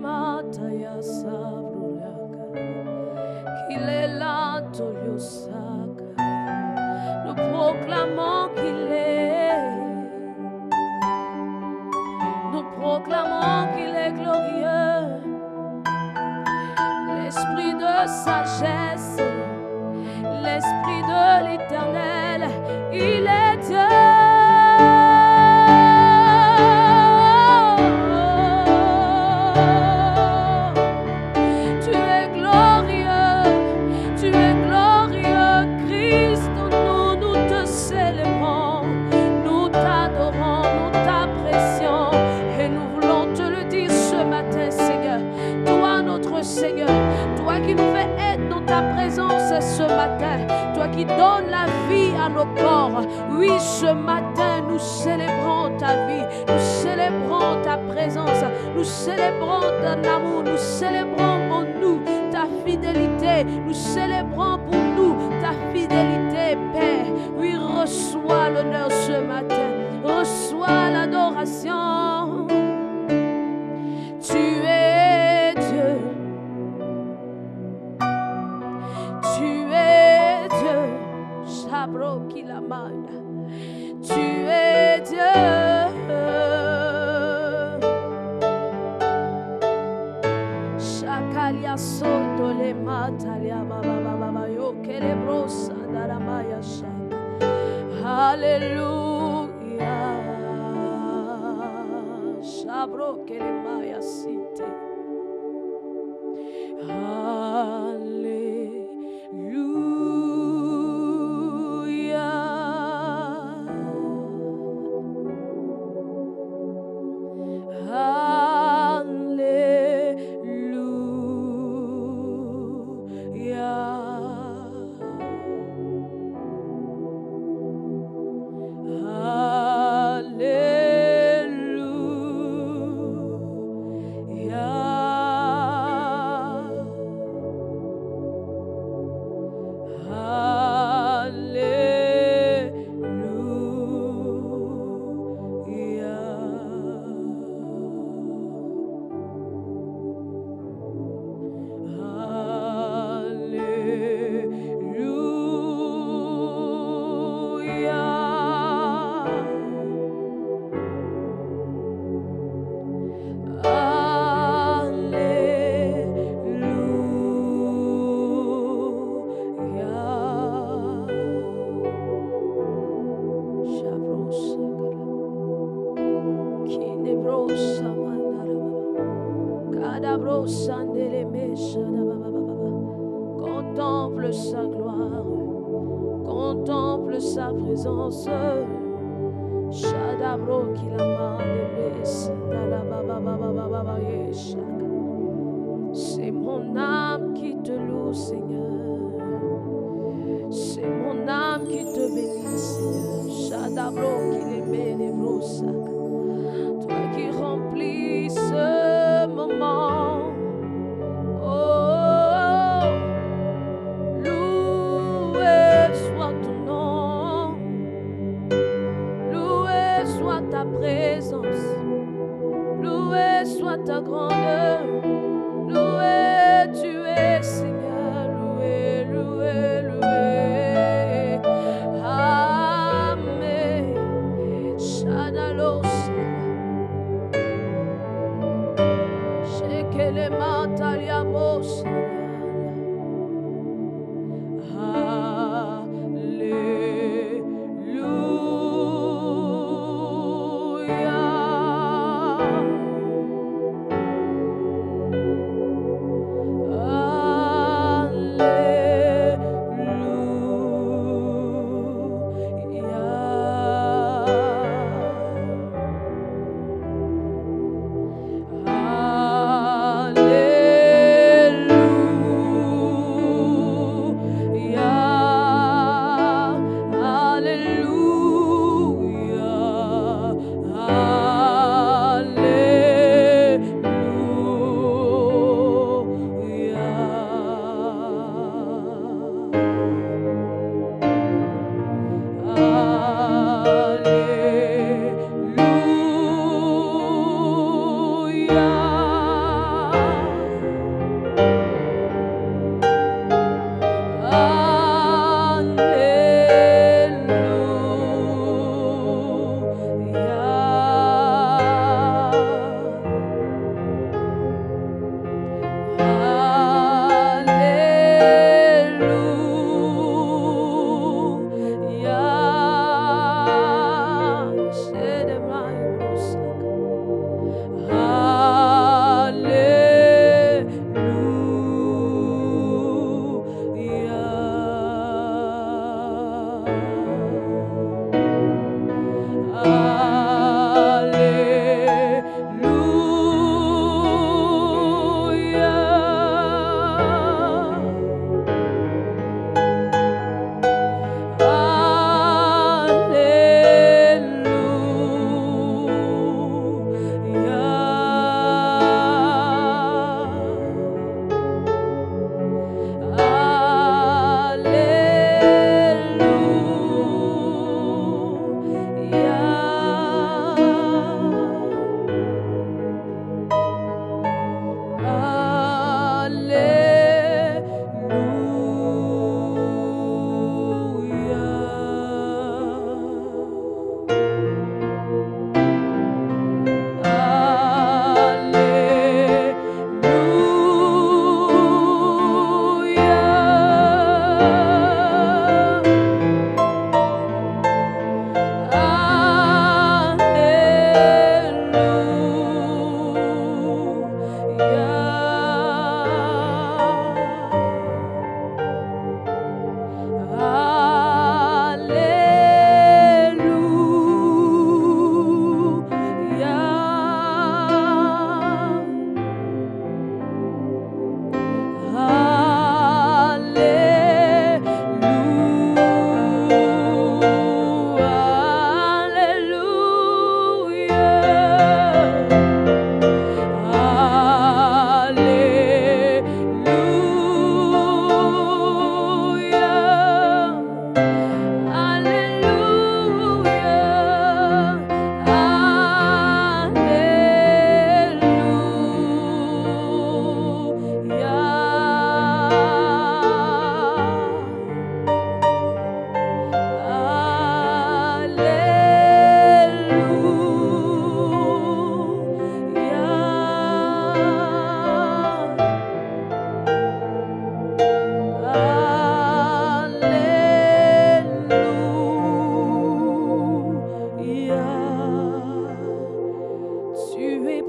mata ya sabrulaka, qu'il est là, Toyosaka. Nous proclamons qu'il est. Nous proclamons qu'il est glorieux. L'esprit de sagesse, l'esprit de l'Éternel, il est Dieu. Seigneur, toi qui nous fais être dans ta présence ce matin, toi qui donnes la vie à nos corps, oui, ce matin nous célébrons ta vie, nous célébrons ta présence, nous célébrons ton amour, nous célébrons en nous ta fidélité, nous célébrons pour nous ta fidélité, Père. Oui, reçois l'honneur ce matin, reçois l'adoration. Tu es Dieu. Tu es Dieu. Chakalia soto le matalia baba baba yo kelebrosa daramaya shaka. Alléluia. Shabro kelemaya site. Contemple sa gloire, contemple sa présence. Shadabro kilama c'est mon âme qui te loue, Seigneur. C'est mon âme qui te bénit, Seigneur. Shadabro kilemene saka. Toi qui remplis ce moment. Ta présence, loué soit ta grandeur, loué tu es, Seigneur, loué, loué, loué. Amen. Shadalos, Shekele mataliabos. Alléluia.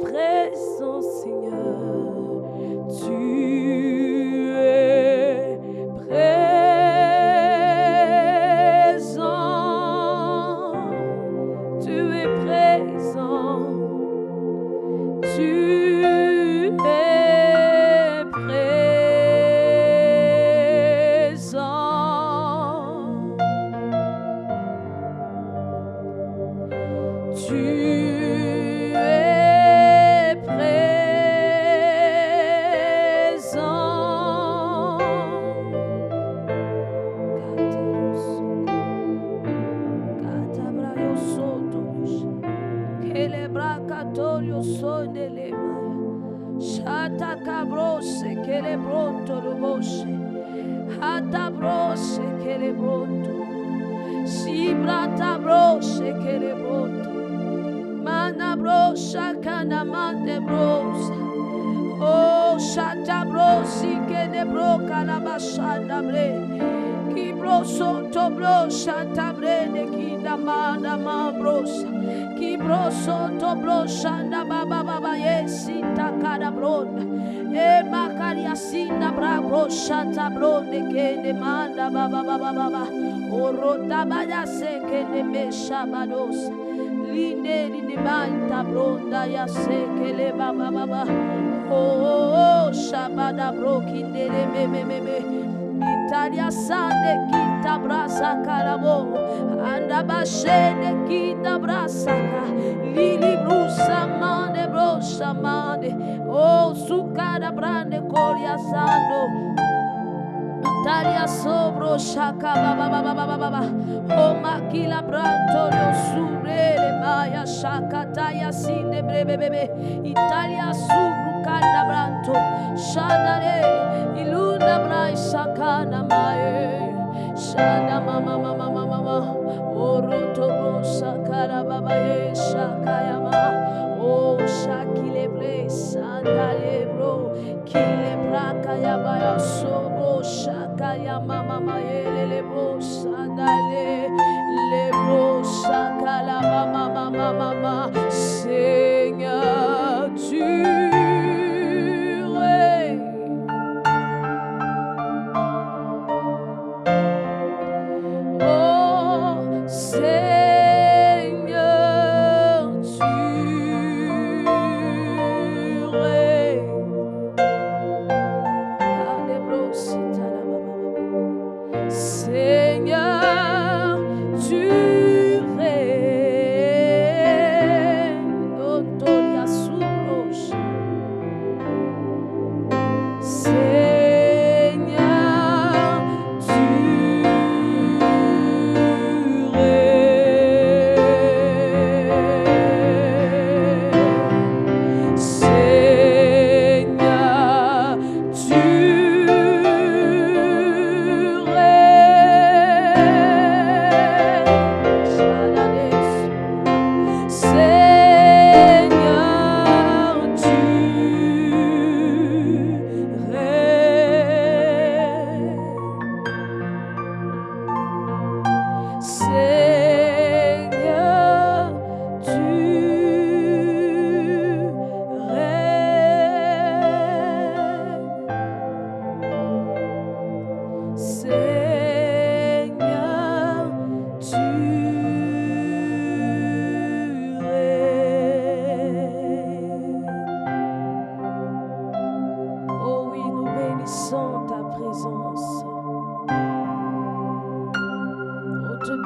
présent, Seigneur. Tu es présent. Tu es présent. Tu es présent. Tu es présent. Catolio sonde le maya. Shata cabrose che le bronto lo bosce. Hata brose che le bronto. Si brata brose che le bronto. Mana brosa cana mande brosa. Oh shata brosi che ne broca la basanda bre. Chi broso to brosa tabrene chi da manda ma brosa. Chi broso to broshanda baba baba yesi takada bronda e makaria sinda bra broshata bronde che ne manda baba baba baba orota baya se che ne mesha badosa linde manta bronda ya se che le baba baba oh shabada broki ne me Italia sande kita brasa karabo anda bashende kita brasa lili brusa mande brosa mande oh sukada brande koria sando Italia sobro shaka baba baba baba baba oh makila branto lo surele maya shaka taya sinde brebe bebe Italia subru kanda branto shadare ilunda brai sakana mae shada mama mama mama mama oroto bo sakara baba ye shakaya ma oh shakile bre sandale bro kile braka ya baya sobo shakaya mama mae le bro sandale le bro shakala mama mama mama Seigneur tu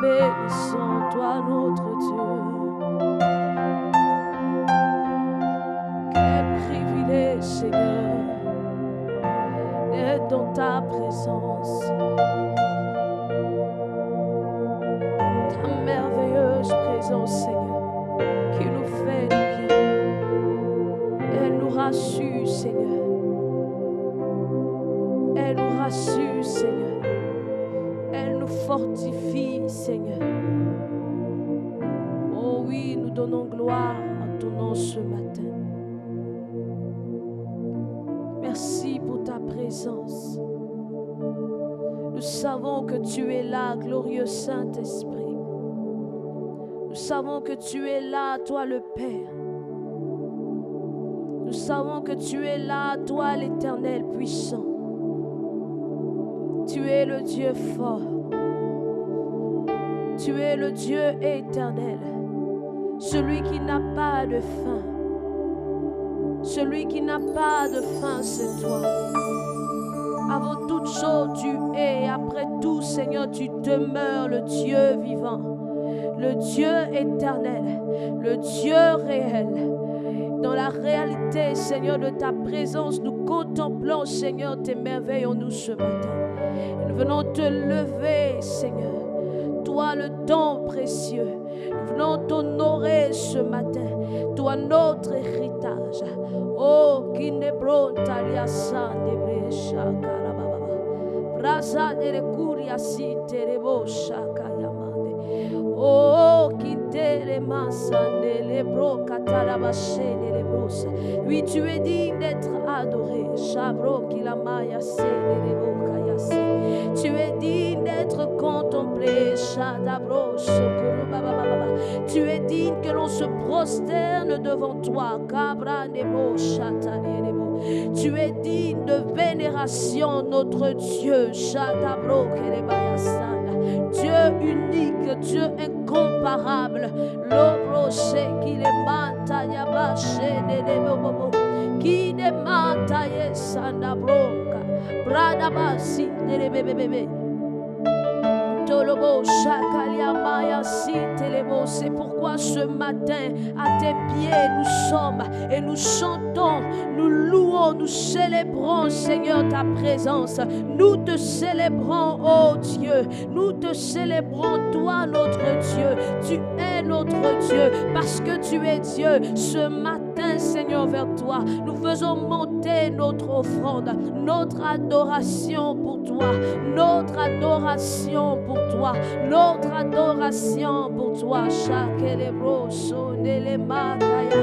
bénissons, toi notre Dieu. Quel privilège, Seigneur, d'être dans ta présence. Ta merveilleuse présence, Seigneur, qui nous fait du bien. Elle nous rassure, Seigneur. Elle nous rassure, Seigneur. Elle nous fortifie, Seigneur. Oh oui, nous donnons gloire à ton nom ce matin. Merci pour ta présence. Nous savons que tu es là, glorieux Saint-Esprit. Nous savons que tu es là, toi le Père. Nous savons que tu es là, toi l'Éternel puissant. Tu es le Dieu fort. Tu es le Dieu éternel. Celui qui n'a pas de fin. Celui qui n'a pas de fin, c'est toi. Avant toute chose, tu es. Après tout, Seigneur, tu demeures le Dieu vivant. Le Dieu éternel. Le Dieu réel. Dans la réalité, Seigneur, de ta présence, nous contemplons, Seigneur, tes merveilles en nous ce matin. Et nous venons te lever, Seigneur. Toi, le don précieux. Nous venons t'honorer ce matin. Toi, notre héritage. Oh, qui ne bronta liasa ne bresha karababa. Brasa de curia si terebo shaka yamande. Oh, qui te masande le bro katarabashe le brosa. Oui, tu es digne d'être adoré. Chabro qui la maya se le boka yasi. Tu es digne d'être contemplé. Shadabro sokuru baba baba. Tu es digne que l'on se prosterne devant toi. Cabra nebo chatani nebo. Tu es digne de vénération, notre Dieu. Shadabro kerebayasana. Dieu unique, Dieu incomparable. L'obro qui les mata yabache de bobo. Qui les mata yesana broka. Brada basi de bébé. C'est pourquoi ce matin, à tes pieds, nous sommes et nous chantons, nous louons, nous célébrons, Seigneur, ta présence. Nous te célébrons, oh Dieu. Nous te célébrons, toi, notre Dieu. Tu es notre Dieu parce que tu es Dieu. Ce matin, Seigneur, vers toi, nous faisons monter notre offrande, notre adoration pour toi, notre adoration pour toi, notre adoration pour toi. Chaque les brosso les makaya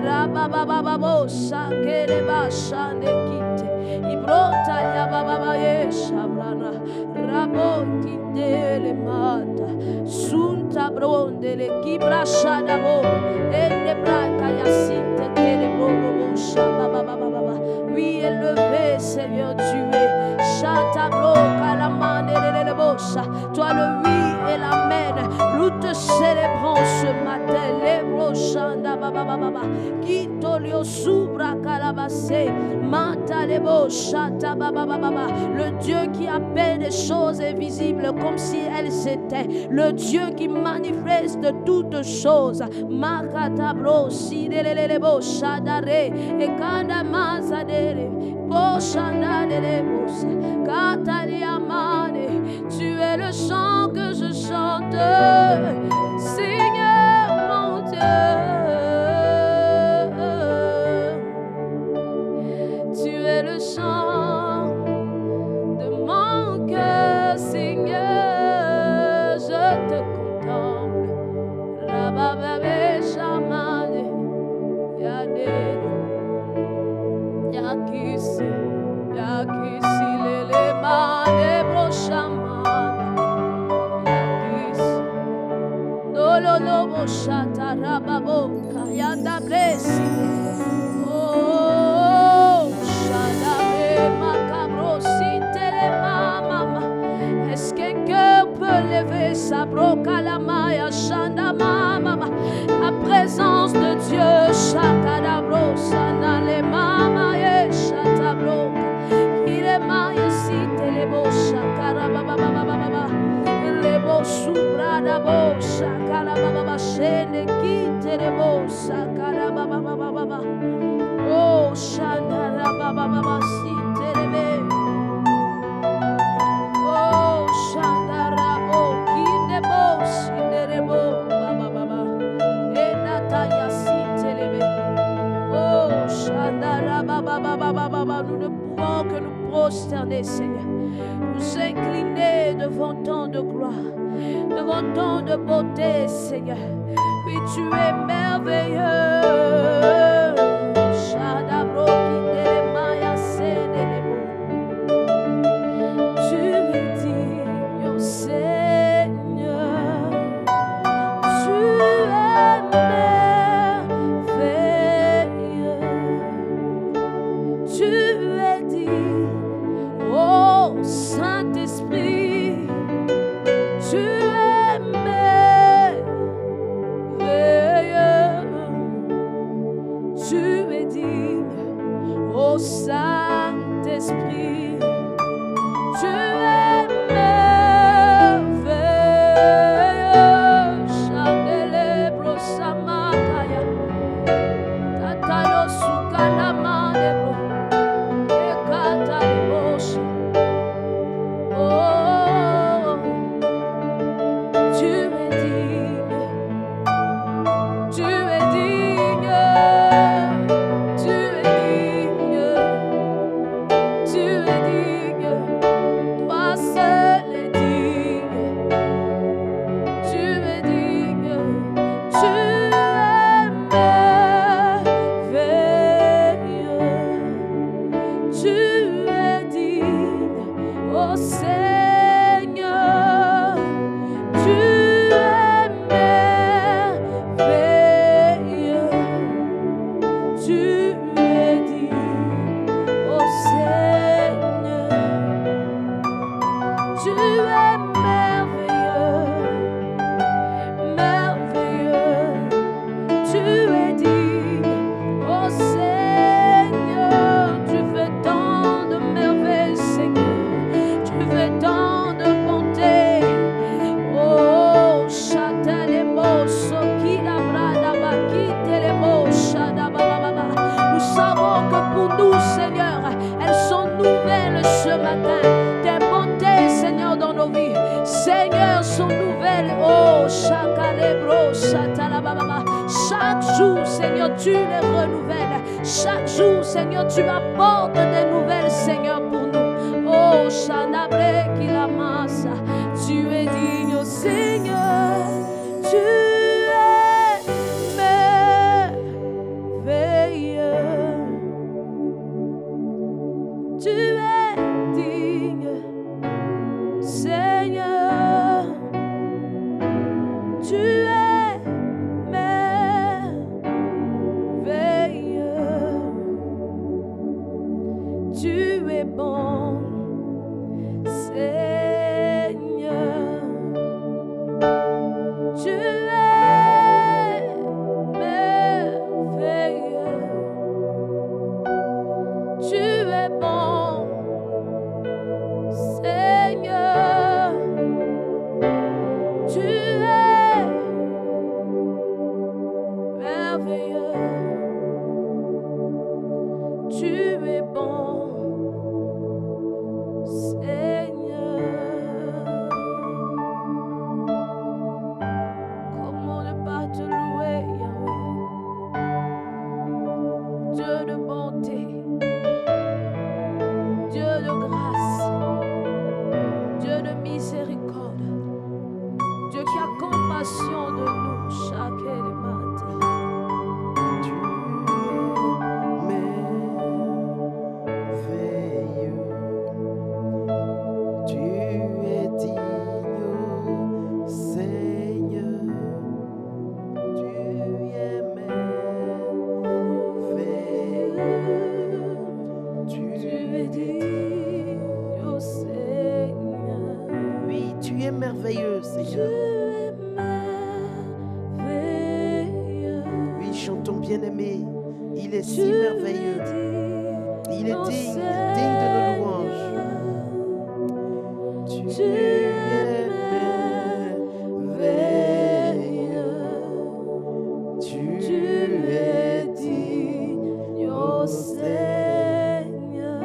rababababo chaque les bacha ne quitte ibrota ya baba ye shabrana rabo quitte les mata sunta bronde le kibrasha dabo et les braka ya sinte que les brobo shababababa. Oui, élevé Seigneur, tu es chatabro kalamane le bossa. Toi le oui et l'amen. Nous te célébrons ce matin. Les brochanda baba baba. Kitolio subra kalabase. Mata les bochata baba baba. Le Dieu qui appelle des choses invisibles comme si elles étaient. Le Dieu qui manifeste toutes choses. Makata bro si les bochadare. Et kanda mazadere. Bochanda les bossa. Kataliamane. Tu es le chant que je chante, Seigneur mon Dieu. Tu es le chant de mon cœur, Seigneur. Je te contemple. Rabababe chamane, yadene, yakisi, yakisi lele mane brochama. Lobo shata rababo kayanda blessi. Oh shadabe macabro sintele mama. Est-ce qu'un cœur peut lever sa broca la maya shanda mama? La présence de Dieu shakadabro sana le mama ye shatabro. Il est maya sintele bo shakarababa baba. Lebo subrada bo shakala baba shene kitere bo shakala baba. Oh shana baba siterebe. Oh shana rabo kinde bo sinderebo baba. Enata yasiterebe. Oh shana baba. Nous ne pouvons que nous prosterner, Seigneur. Nous incliner devant tant de gloire, devant tant de beauté, Seigneur. Oui, tu es merveilleux. Shadabro kindelemaya senelebo. Tu es digne, Seigneur. Tu es merveilleux. Ô Saint-Esprit, tu es merveilleux. Chandelebro samakaya, tatalo sukalamandebro, ekatalebosha. Oh, tu es digne, tu es digne, tu es digne, tu es digne, toi seul es digne, tu es digne, tu es merveilleux, tu es digne, ô Seigneur, tu es merveilleux, tu es digne, ô Seigneur, tu es merveilleux, merveilleux, tu es digne, ô Seigneur, tu fais tant de merveilles, Seigneur, tu fais tant de bonté. Oh, chatelemos, okila brada bakitelemo, shadabababa. Nous savons que pour nous, Seigneur, elles sont nouvelles ce matin. Tes bontés, Seigneur, dans nos vies, Seigneur, sont nouvelles. Oh, chakalebro, chatalababa. Chaque jour, Seigneur, tu les renouvelles. Chaque jour, Seigneur, tu apportes des nouvelles, Seigneur, pour nous. Oh, chanabre kilamasa, tu es digne, oh Seigneur, tu es merveilleux, tu es digne, Seigneur, tu es merveilleux, tu es bon, Seigneur, tu es merveilleux, tu es bon, Seigneur, tu es merveilleux, tu es bon, Seigneur. Comment ne pas te louer, Yahweh, Dieu de bonté, Dieu de grâce, Dieu de miséricorde, Dieu qui a compassion de nous chaque matin. Tu es merveilleux, tu es digne, ô Seigneur, tu es merveilleux, tu es digne, Ô Seigneur, oui, tu es merveilleux, tu Seigneur. es merveilleux. Oui, chantons bien-aimé, il est Tu si merveilleux, il est ô digne de nos louanges. Seigneur, Tu es merveilleux, tu es digne, ô ô Seigneur,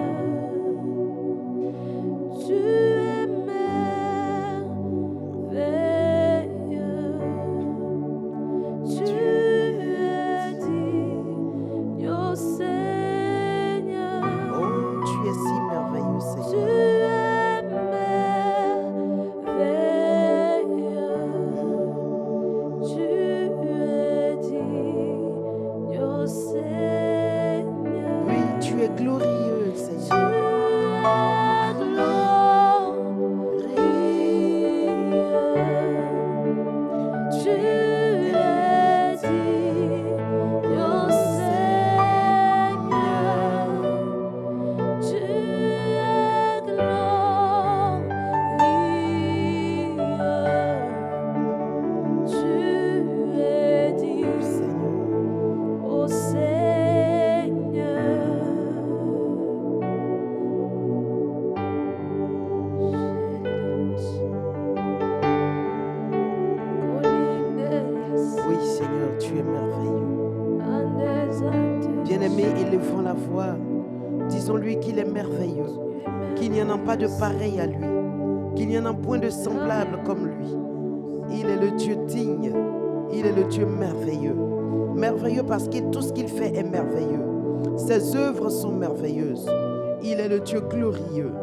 tu es merveilleux, tu es digne, ô Seigneur, Oh, tu es si merveilleux, tu Seigneur. es merveilleux. Tu es digne, ô Seigneur. Oui, tu es glorieux, Tu Seigneur. es glorieux. Tu es digne, ô Seigneur. Tu es glorieux. Tu es digne, Seigneur. ô Seigneur. voix. Disons-lui qu'il est merveilleux, qu'il n'y en a pas de pareil à lui, qu'il n'y en a point de semblable comme lui. Il est le Dieu digne, il est le Dieu merveilleux. Merveilleux parce que tout ce qu'il fait est merveilleux. Ses œuvres sont merveilleuses. Il est le Dieu glorieux.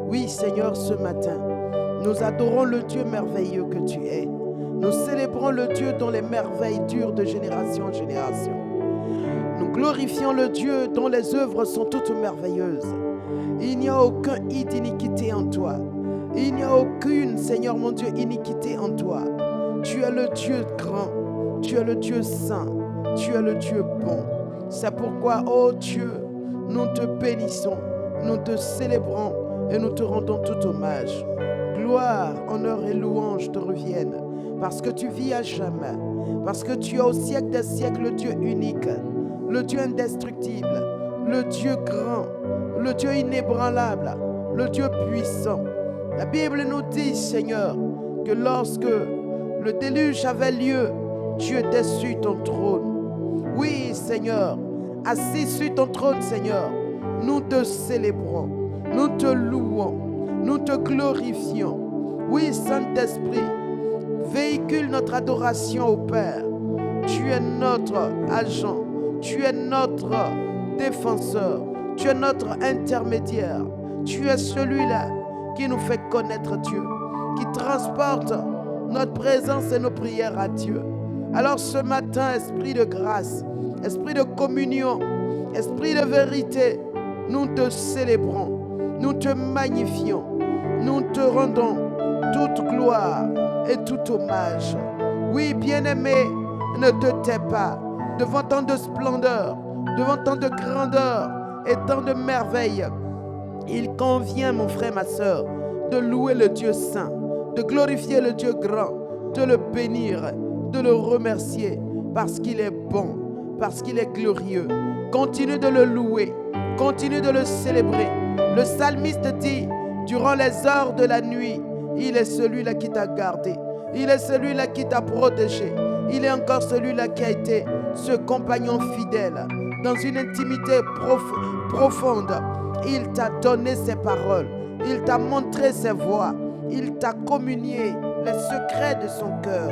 Oui, Seigneur, ce matin, nous adorons le Dieu merveilleux que tu es. Nous célébrons le Dieu dont les merveilles durent de génération en génération. Nous glorifions le Dieu dont les œuvres sont toutes merveilleuses. Il n'y a aucun i d'iniquité en toi. Il n'y a aucune, Seigneur mon Dieu, iniquité en toi. Tu es le Dieu grand, tu es le Dieu saint, tu es le Dieu bon. C'est pourquoi, ô Dieu, nous te bénissons, nous te célébrons et nous te rendons tout hommage. Gloire, honneur et louange te reviennent, parce que tu vis à jamais, parce que tu es au siècle des siècles le Dieu unique, le Dieu indestructible, le Dieu grand, le Dieu inébranlable, le Dieu puissant. La Bible nous dit, Seigneur, que lorsque le déluge avait lieu, tu étais sur ton trône. Oui, Seigneur, assis sur ton trône, Seigneur, nous te célébrons, nous te louons, nous te glorifions. Oui, Saint-Esprit, véhicule notre adoration au Père. Tu es notre agent, tu es notre défenseur, tu es notre intermédiaire. Tu es celui-là qui nous fait connaître Dieu, qui transporte notre présence et nos prières à Dieu. Alors ce matin, esprit de grâce, esprit de communion, esprit de vérité, nous te célébrons, nous te magnifions, nous te rendons toute gloire et tout hommage. Oui, bien-aimé, ne te tais pas devant tant de splendeur, devant tant de grandeur et tant de merveilles. Il convient, mon frère, ma soeur, de louer le Dieu saint, de glorifier le Dieu grand, de le bénir, de le remercier parce qu'il est bon, parce qu'il est glorieux. Continue de le louer, continue de le célébrer. Le psalmiste dit, durant les heures de la nuit, il est celui-là qui t'a gardé, il est celui-là qui t'a protégé, il est encore celui-là qui a été ce compagnon fidèle. Dans une intimité profonde, il t'a donné ses paroles, il t'a montré ses voies, il t'a communié les secrets de son cœur.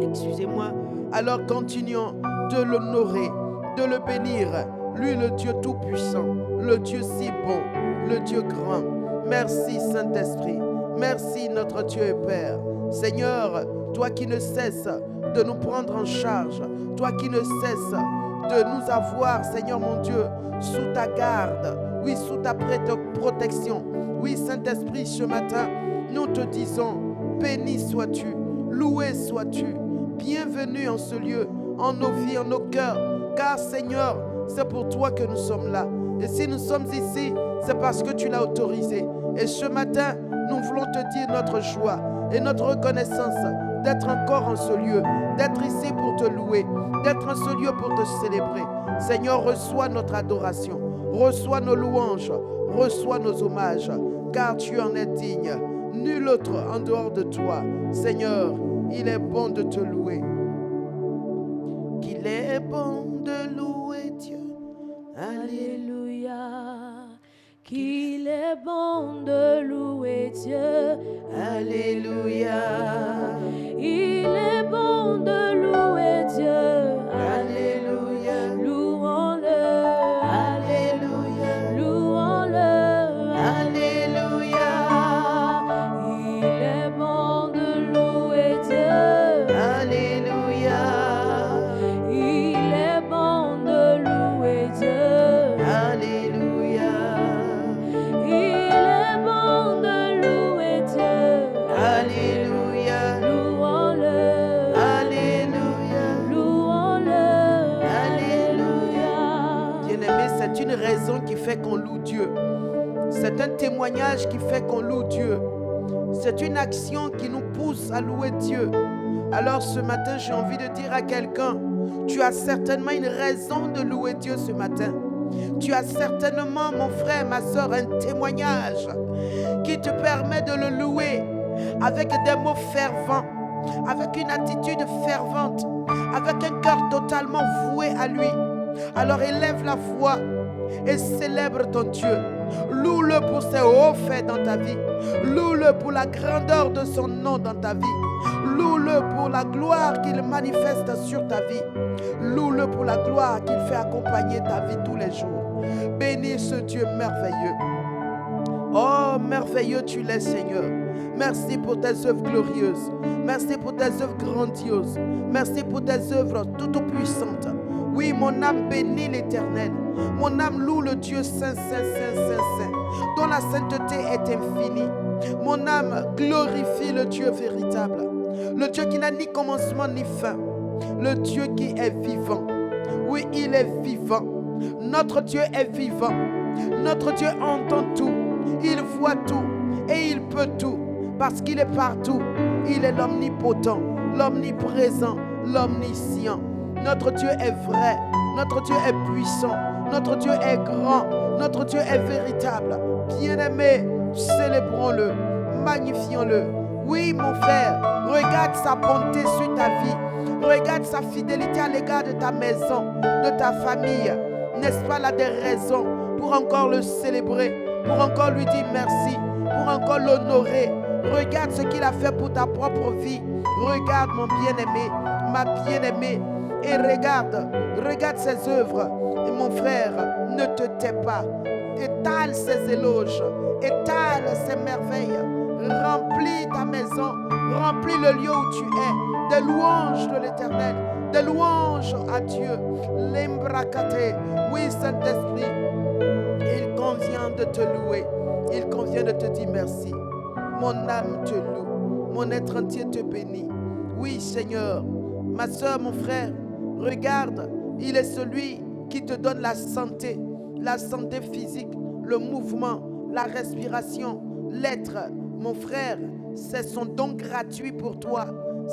Excusez-moi. Alors continuons de l'honorer, de le bénir. Lui, le Dieu tout-puissant, le Dieu si bon, le Dieu grand. Merci Saint-Esprit. Merci notre Dieu et Père. Seigneur, toi qui ne cesses de nous prendre en charge, toi qui ne cesses de nous avoir, Seigneur mon Dieu, sous ta garde, oui, sous ta protection. Oui, Saint-Esprit, ce matin, nous te disons, béni sois-tu, loué sois-tu, bienvenue en ce lieu, en nos vies, en nos cœurs, car Seigneur, c'est pour toi que nous sommes là. Et si nous sommes ici, c'est parce que tu l'as autorisé. Et ce matin, nous voulons te dire notre joie et notre reconnaissance d'être encore en ce lieu, d'être ici pour te louer, d'être en ce lieu pour te célébrer. Seigneur, reçois notre adoration, reçois nos louanges, reçois nos hommages, car tu en es digne. Nul autre en dehors de toi. Seigneur, il est bon de te louer. Qu'il est bon de louer Dieu. Alléluia. Qu'il est bon de louer Dieu. Alléluia. Il est bon de louer Dieu. Alléluia. Louons-le. Alléluia. Louons-le. Alléluia. Il est bon de louer Dieu. Alléluia. Il est bon de louer Dieu. Alléluia. Il est bon de louer Dieu. Alléluia. Louons-le. Alléluia. Louons-le. Alléluia. Bien-aimé, c'est une raison qui fait qu'on loue Dieu. C'est un témoignage qui fait qu'on loue Dieu. C'est une action qui nous pousse à louer Dieu. Alors ce matin, j'ai envie de dire à quelqu'un, tu as certainement une raison de louer Dieu ce matin. Tu as certainement, mon frère, ma soeur, un témoignage qui te permet de le louer avec des mots fervents, avec une attitude fervente, avec un cœur totalement voué à lui. Alors élève la voix et célèbre ton Dieu. Loue-le pour ses hauts faits dans ta vie. Loue-le pour la grandeur de son nom dans ta vie. Loue-le pour la gloire qu'il manifeste sur ta vie. Loue-le pour la gloire qu'il fait accompagner ta vie tous les jours. Bénis ce Dieu merveilleux. Oh, merveilleux tu l'es, Seigneur. Merci pour tes œuvres glorieuses. Merci pour tes œuvres grandioses. Merci pour tes œuvres toutes puissantes. Oui, mon âme bénit l'Éternel. Mon âme loue le Dieu saint, saint, saint, saint, saint, dont la sainteté est infinie. Mon âme glorifie le Dieu véritable. Le Dieu qui n'a ni commencement ni fin. Le Dieu qui est vivant. Oui, il est vivant. Notre Dieu est vivant. Notre Dieu entend tout. Il voit tout. Et il peut tout. Parce qu'il est partout. Il est l'omnipotent, l'omniprésent, l'omniscient. Notre Dieu est vrai. Notre Dieu est puissant. Notre Dieu est grand. Notre Dieu est véritable. Bien-aimé, célébrons-le. Magnifions-le. Oui, mon frère, regarde sa bonté sur ta vie. Regarde sa fidélité à l'égard de ta maison, de ta famille. N'est-ce pas là des raisons pour encore le célébrer, pour encore lui dire merci, pour encore l'honorer? Regarde ce qu'il a fait pour ta propre vie. Regarde mon bien-aimé, ma bien-aimée. Et regarde ses œuvres. Et mon frère, ne te tais pas. Étale ses éloges, étale ses merveilles. Remplis ta maison, remplis le lieu où tu es. Des louanges de l'Éternel, des louanges à Dieu. L'embrakate, oui Saint-Esprit, il convient de te louer. Il convient de te dire merci. Mon âme te loue, mon être entier te bénit. Oui Seigneur, ma soeur, mon frère, regarde, il est celui qui te donne la santé physique, le mouvement, la respiration, l'être. Mon frère, c'est son don gratuit pour toi,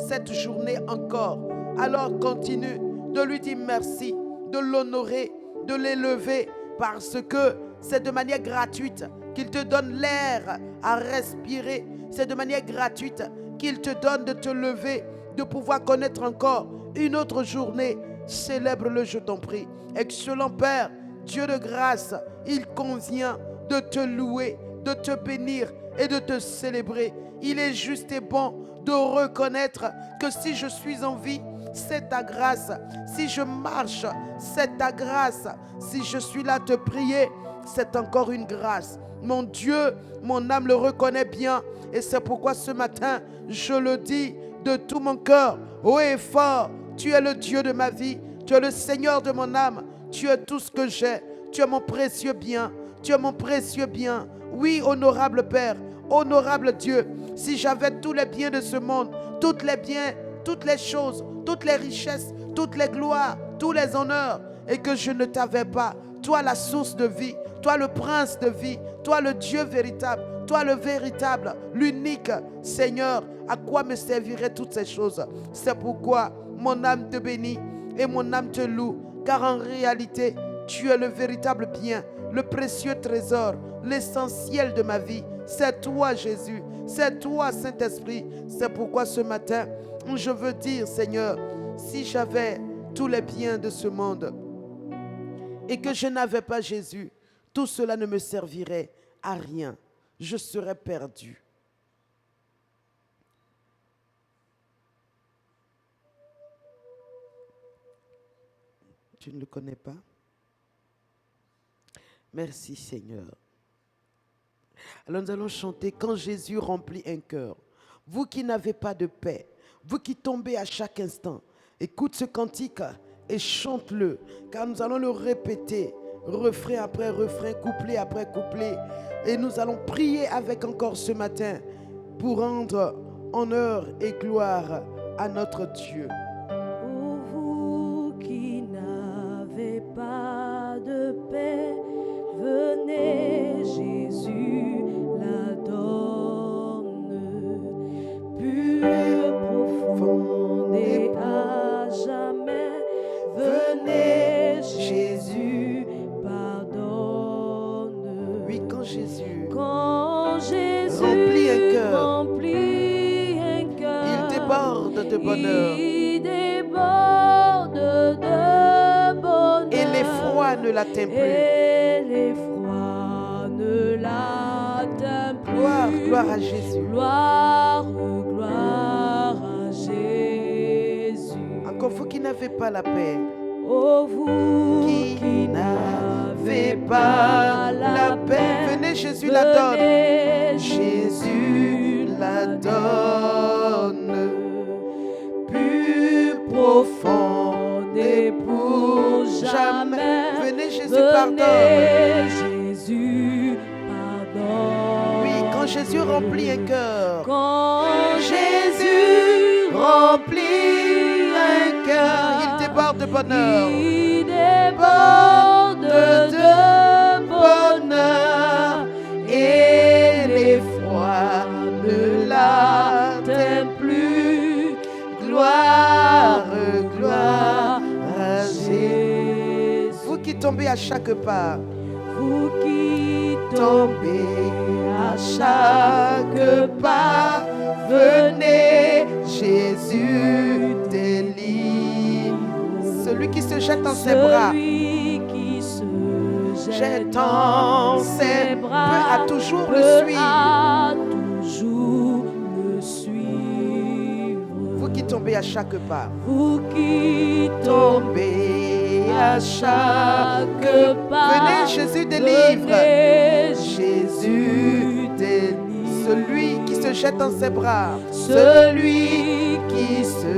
cette journée encore. Alors continue de lui dire merci, de l'honorer, de l'élever, parce que c'est de manière gratuite qu'il te donne l'air à respirer. C'est de manière gratuite qu'il te donne de te lever, de pouvoir connaître encore une autre journée. Célèbre-le, je t'en prie. Excellent Père, Dieu de grâce, il convient de te louer, de te bénir et de te célébrer. Il est juste et bon de reconnaître que si je suis en vie, c'est ta grâce. Si je marche, c'est ta grâce. Si je suis là à te prier, c'est encore une grâce. Mon Dieu, mon âme le reconnaît bien. Et c'est pourquoi ce matin, je le dis de tout mon cœur, haut et fort, tu es le Dieu de ma vie. Tu es le Seigneur de mon âme. Tu es tout ce que j'ai. Tu es mon précieux bien. Tu es mon précieux bien. Oui, honorable Père, honorable Dieu, si j'avais tous les biens de ce monde, tous les biens, toutes les choses, toutes les richesses, toutes les gloires, tous les honneurs, et que je ne t'avais pas, toi la source de vie, toi le prince de vie, toi le Dieu véritable, toi le véritable, l'unique Seigneur, à quoi me serviraient toutes ces choses? C'est pourquoi mon âme te bénit et mon âme te loue, car en réalité, tu es le véritable bien, le précieux trésor, l'essentiel de ma vie. C'est toi, Jésus. C'est toi, Saint-Esprit. C'est pourquoi ce matin, je veux dire, Seigneur, si j'avais tous les biens de ce monde et que je n'avais pas Jésus, tout cela ne me servirait à rien. Je serais perdu. Tu ne le connais pas? Merci Seigneur. Alors nous allons chanter quand Jésus remplit un cœur. Vous qui n'avez pas de paix, vous qui tombez à chaque instant, écoute ce cantique et chante-le, car nous allons le répéter, refrain après refrain, couplet après couplet. Et nous allons prier avec encore ce matin pour rendre honneur et gloire à notre Dieu. Pour vous qui n'avez pas de paix, venez, Jésus la donne, pure, profonde et à jamais. Venez, Jésus pardonne. Oui, quand Jésus remplit un cœur, il déborde de bonheur. Il déborde de bonheur. Et les l'effroi ne l'atteint plus. Et l'effroi ne l'atteint plus. Gloire, gloire à Jésus. Gloire, gloire à Jésus. Encore vous qui n'avez pas la paix. Oh, vous Qui n'avez pas la paix. Venez, Jésus la donne. venez, Jésus la donne. Plus profonde et pour jamais. Venez, Jésus pardonne. venez, Jésus pardonne. Oui, quand Jésus remplit un cœur. Quand Jésus remplit un cœur, il déborde de bonheur. il déborde de bonheur Et l'effroi ne l'atteint plus. Gloire, gloire à Jésus. Vous qui tombez à chaque pas, vous qui tombez à chaque pas, venez, Jésus délivre. Celui qui se jette en ses bras, celui qui se jette en ses bras, peut à toujours le suivre. à toujours le suivre. Vous qui tombez à chaque pas, Vous qui tombez à chaque pas, venez, Jésus délivre. venez, Jésus délivre. Celui qui se jette en ses bras, celui qui se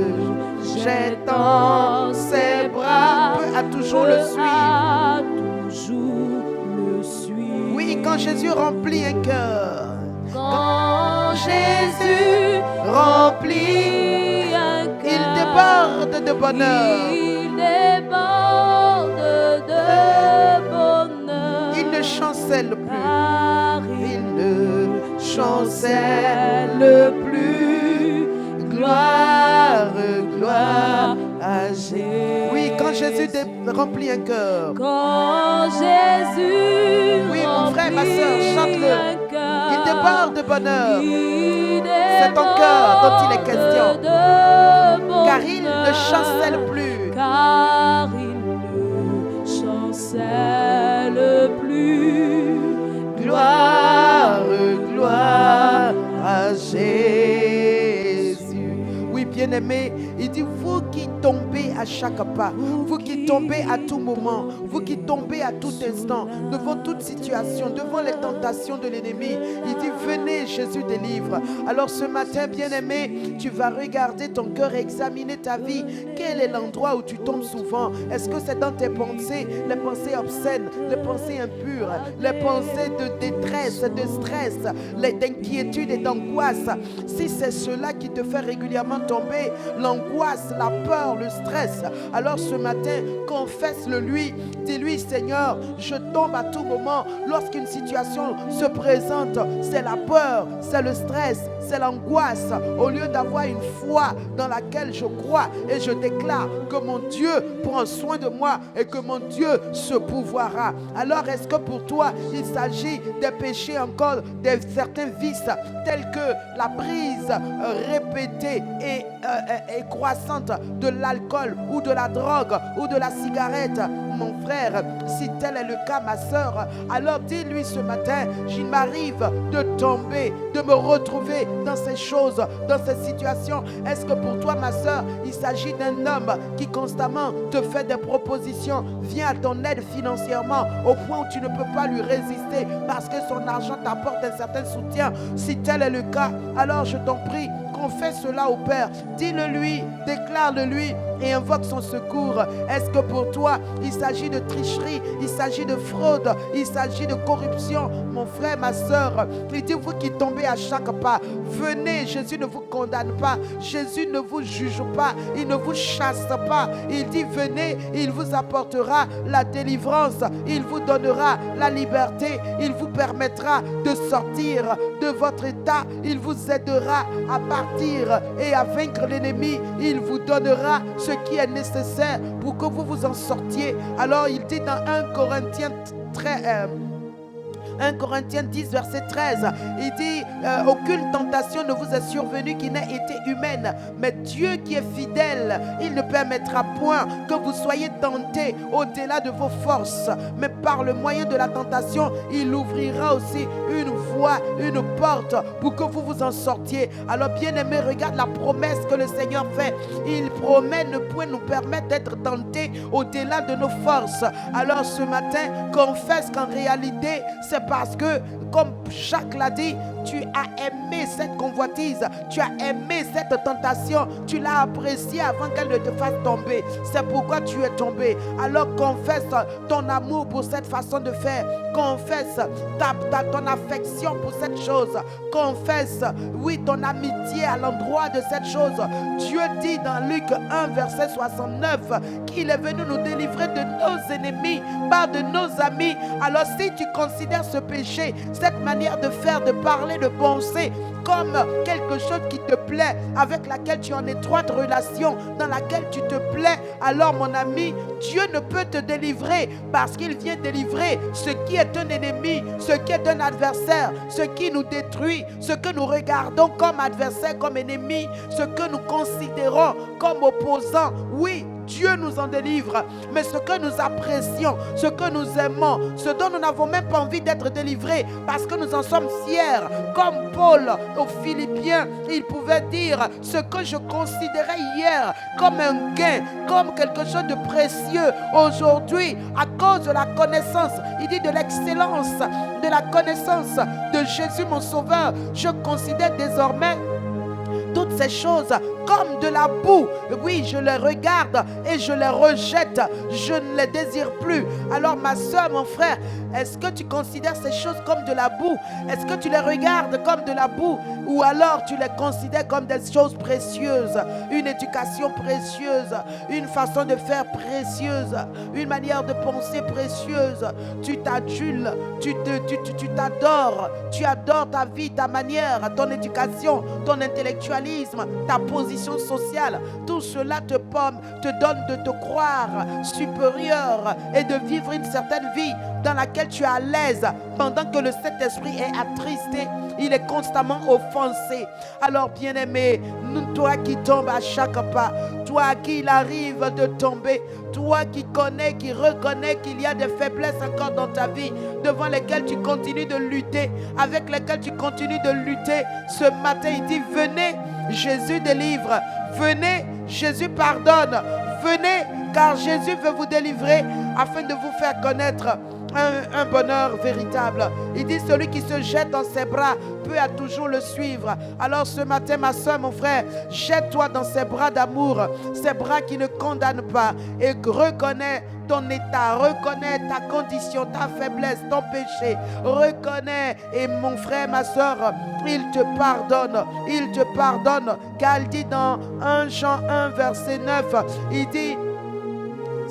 jette en ses bras, peut à toujours le suivre. à toujours le suivre. Oui, quand Jésus remplit un cœur, Quand Jésus remplit, un il cœur, déborde de bonheur. il déborde de bonheur. Il ne chancelle plus. Car Il ne chancelle plus. Gloire, gloire à Jésus. Oui, quand Jésus remplit un cœur. Quand Jésus Oui, mon frère, ma soeur, chante-le. Il déborde de bonheur. C'est ton cœur dont il est question. Car il ne chancelle plus. Car il ne chancelle plus. Gloire, gloire à Jésus. Oui, bien-aimé, il dit, vous qui tombez à chaque pas, vous qui tombez à tout moment, vous qui tombez à tout instant, devant toute situation, devant les tentations de l'ennemi, il dit, venez, Jésus délivre. Alors ce matin, bien-aimé, tu vas regarder ton cœur et examiner ta vie. Quel est l'endroit où tu tombes souvent? Est-ce que c'est dans tes pensées, les pensées obscènes, les pensées impures, les pensées de détresse, de stress, d'inquiétude et d'angoisse? Si c'est cela qui te fait régulièrement tomber, l'angoisse, la peur, le stress, alors ce matin, confesse-le lui. Dis-lui, Seigneur, je tombe à tout moment. Lorsqu'une situation se présente, c'est la peur, c'est le stress, c'est l'angoisse. Au lieu d'avoir une foi dans laquelle je crois et je déclare que mon Dieu prend soin de moi et que mon Dieu se pourvoira. Alors est-ce que pour toi, il s'agit des péchés encore, de certains vices tels que la prise répétée et croissante de l'alcool ou de la drogue ou de la cigarette? Mon frère, si tel est le cas, ma soeur, alors dis-lui ce matin, il m'arrive de tomber, de me retrouver dans ces choses, dans ces situations. Est-ce que pour toi, ma soeur, il s'agit d'un homme qui constamment te fait des propositions, vient à ton aide financièrement au point où tu ne peux pas lui résister parce que son argent t'apporte un certain soutien? Si tel est le cas, alors je t'en prie, confesse cela au Père. Dis-le lui, déclare-le lui et invoque son secours. Est-ce que pour toi, il s'agit de tricherie, il s'agit de fraude, il s'agit de corruption? Mon frère, ma soeur, il dit, vous qui tombez à chaque pas, venez, Jésus ne vous condamne pas, Jésus ne vous juge pas, il ne vous chasse pas. Il dit, venez, il vous apportera la délivrance, il vous donnera la liberté, il vous permettra de sortir de votre état, il vous aidera à partir et à vaincre l'ennemi, il vous donnera ce qui est nécessaire pour que vous vous en sortiez. Alors il dit dans 1 Corinthiens 1 Corinthiens 10, verset 13, il dit aucune tentation ne vous est survenue qui n'ait été humaine, mais Dieu qui est fidèle, il ne permettra point que vous soyez tentés au-delà de vos forces, mais par le moyen de la tentation, il ouvrira aussi une voie, une porte pour que vous vous en sortiez. Alors bien-aimés, regarde la promesse que le Seigneur fait. Il promet ne point nous permettre d'être tentés au-delà de nos forces. Alors ce matin, confesse qu'en réalité, c'est parce que, comme Jacques l'a dit, tu as aimé cette convoitise, tu as aimé cette tentation, tu l'as appréciée avant qu'elle ne te fasse tomber. C'est pourquoi tu es tombé. Alors confesse ton amour pour cette façon de faire. Confesse ton affection pour cette chose. Confesse, oui, ton amitié à l'endroit de cette chose. Dieu dit dans Luc 1, verset 69, qu'il est venu nous délivrer de nos ennemis par de nos amis. Alors si tu considères ce péché, cette manière de faire, de parler, de penser comme quelque chose qui te plaît, avec laquelle tu es en étroite relation, dans laquelle tu te plais, alors mon ami, Dieu ne peut te délivrer parce qu'il vient délivrer ce qui est un ennemi, ce qui est un adversaire, ce qui nous détruit, ce que nous regardons comme adversaire, comme ennemi, ce que nous considérons comme opposant. Oui, Dieu nous en délivre, mais ce que nous apprécions, ce que nous aimons, ce dont nous n'avons même pas envie d'être délivrés parce que nous en sommes fiers, comme Paul aux Philippiens, il pouvait dire ce que je considérais hier comme un gain, comme quelque chose de précieux. Aujourd'hui, à cause de la connaissance, il dit de l'excellence, de la connaissance de Jésus mon Sauveur, je considère désormais toutes ces choses comme de la boue. Oui, je les regarde et je les rejette. Je ne les désire plus. Alors ma soeur, mon frère, est-ce que tu considères ces choses comme de la boue? Est-ce que tu les regardes comme de la boue? Ou alors tu les considères comme des choses précieuses? Une éducation précieuse, une façon de faire précieuse, une manière de penser précieuse. Tu t'adules, tu t'adores, tu adores ta vie, ta manière, ton éducation, ton intellectualisme, ta position sociale. Tout cela te donne de te croire supérieur et de vivre une certaine vie dans laquelle tu es à l'aise, pendant que le Saint-Esprit est attristé, il est constamment offensé. Alors bien-aimé, toi qui tombes à chaque pas, toi qui il arrive de tomber, toi qui connais, qui reconnais qu'il y a des faiblesses encore dans ta vie, devant lesquelles tu continues de lutter, avec lesquelles tu continues de lutter, ce matin il dit venez, Jésus délivre, venez, Jésus pardonne, venez, car Jésus veut vous délivrer afin de vous faire connaître un bonheur véritable. Il dit celui qui se jette dans ses bras peut à toujours le suivre. Alors ce matin, ma soeur, mon frère, jette-toi dans ses bras d'amour, ces bras qui ne condamnent pas, et reconnais ton état, reconnais ta condition, ta faiblesse, ton péché, reconnais, et mon frère, ma soeur, il te pardonne, car il dit dans 1 Jean 1 verset 9, il dit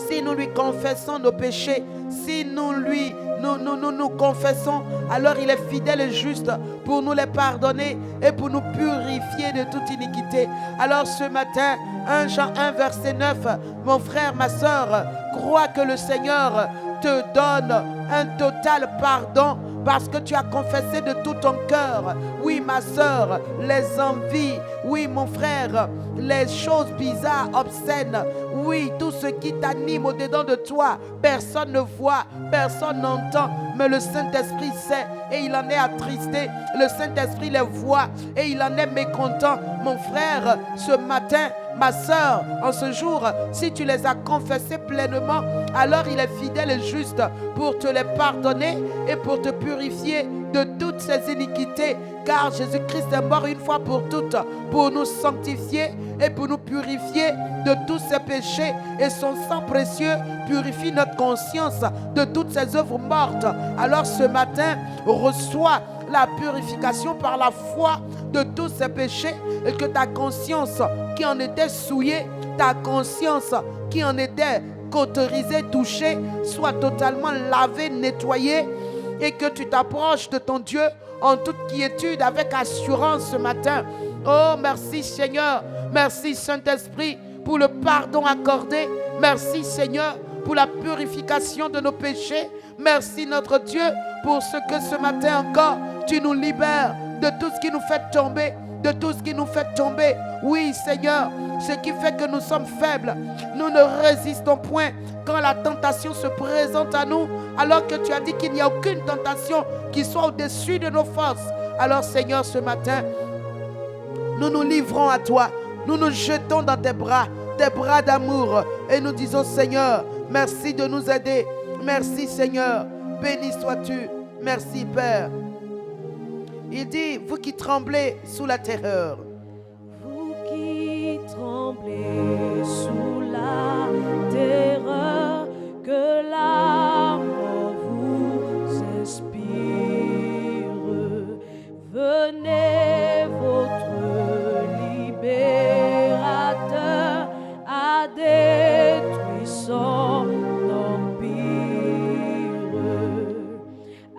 si nous lui confessons nos péchés, si nous confessons, alors il est fidèle et juste pour nous les pardonner et pour nous purifier de toute iniquité. Alors ce matin, 1 Jean 1 verset 9, mon frère, ma soeur, crois que le Seigneur te donne un total pardon parce que tu as confessé de tout ton cœur. Oui, ma soeur, les envies, oui, mon frère, les choses bizarres, obscènes, oui, tout ce qui t'anime au-dedans de toi, personne ne voit, personne n'entend, mais le Saint-Esprit sait et il en est attristé. Le Saint-Esprit les voit et il en est mécontent. Mon frère, ce matin, ma soeur, en ce jour, si tu les as confessés pleinement, alors il est fidèle et juste pour te les pardonner et pour te purifier de toutes ces iniquités, car Jésus-Christ est mort une fois pour toutes pour nous sanctifier et pour nous purifier de tous ces péchés, et son sang précieux purifie notre conscience de toutes ces œuvres mortes. Alors ce matin, reçois la purification par la foi de tous ces péchés, et que ta conscience qui en était souillée, ta conscience qui en était cauterisée, touchée, soit totalement lavée, nettoyée, et que tu t'approches de ton Dieu en toute quiétude, avec assurance ce matin. Oh, merci Seigneur, merci Saint-Esprit pour le pardon accordé. Merci Seigneur pour la purification de nos péchés. Merci notre Dieu pour ce que ce matin encore, tu nous libères de tout ce qui nous fait tomber, de tout ce qui nous fait tomber. Oui Seigneur, ce qui fait que nous sommes faibles. Nous ne résistons point quand la tentation se présente à nous, alors que tu as dit qu'il n'y a aucune tentation qui soit au-dessus de nos forces. Alors Seigneur, ce matin, nous nous livrons à toi. Nous nous jetons dans tes bras d'amour. Et nous disons Seigneur, merci de nous aider. Merci Seigneur, béni sois-tu. Merci Père. Il dit, vous qui tremblez sous la terreur. Vous qui tremblez sous la terreur, que la mort vous inspire. Venez, votre libérateur a détruit son empire.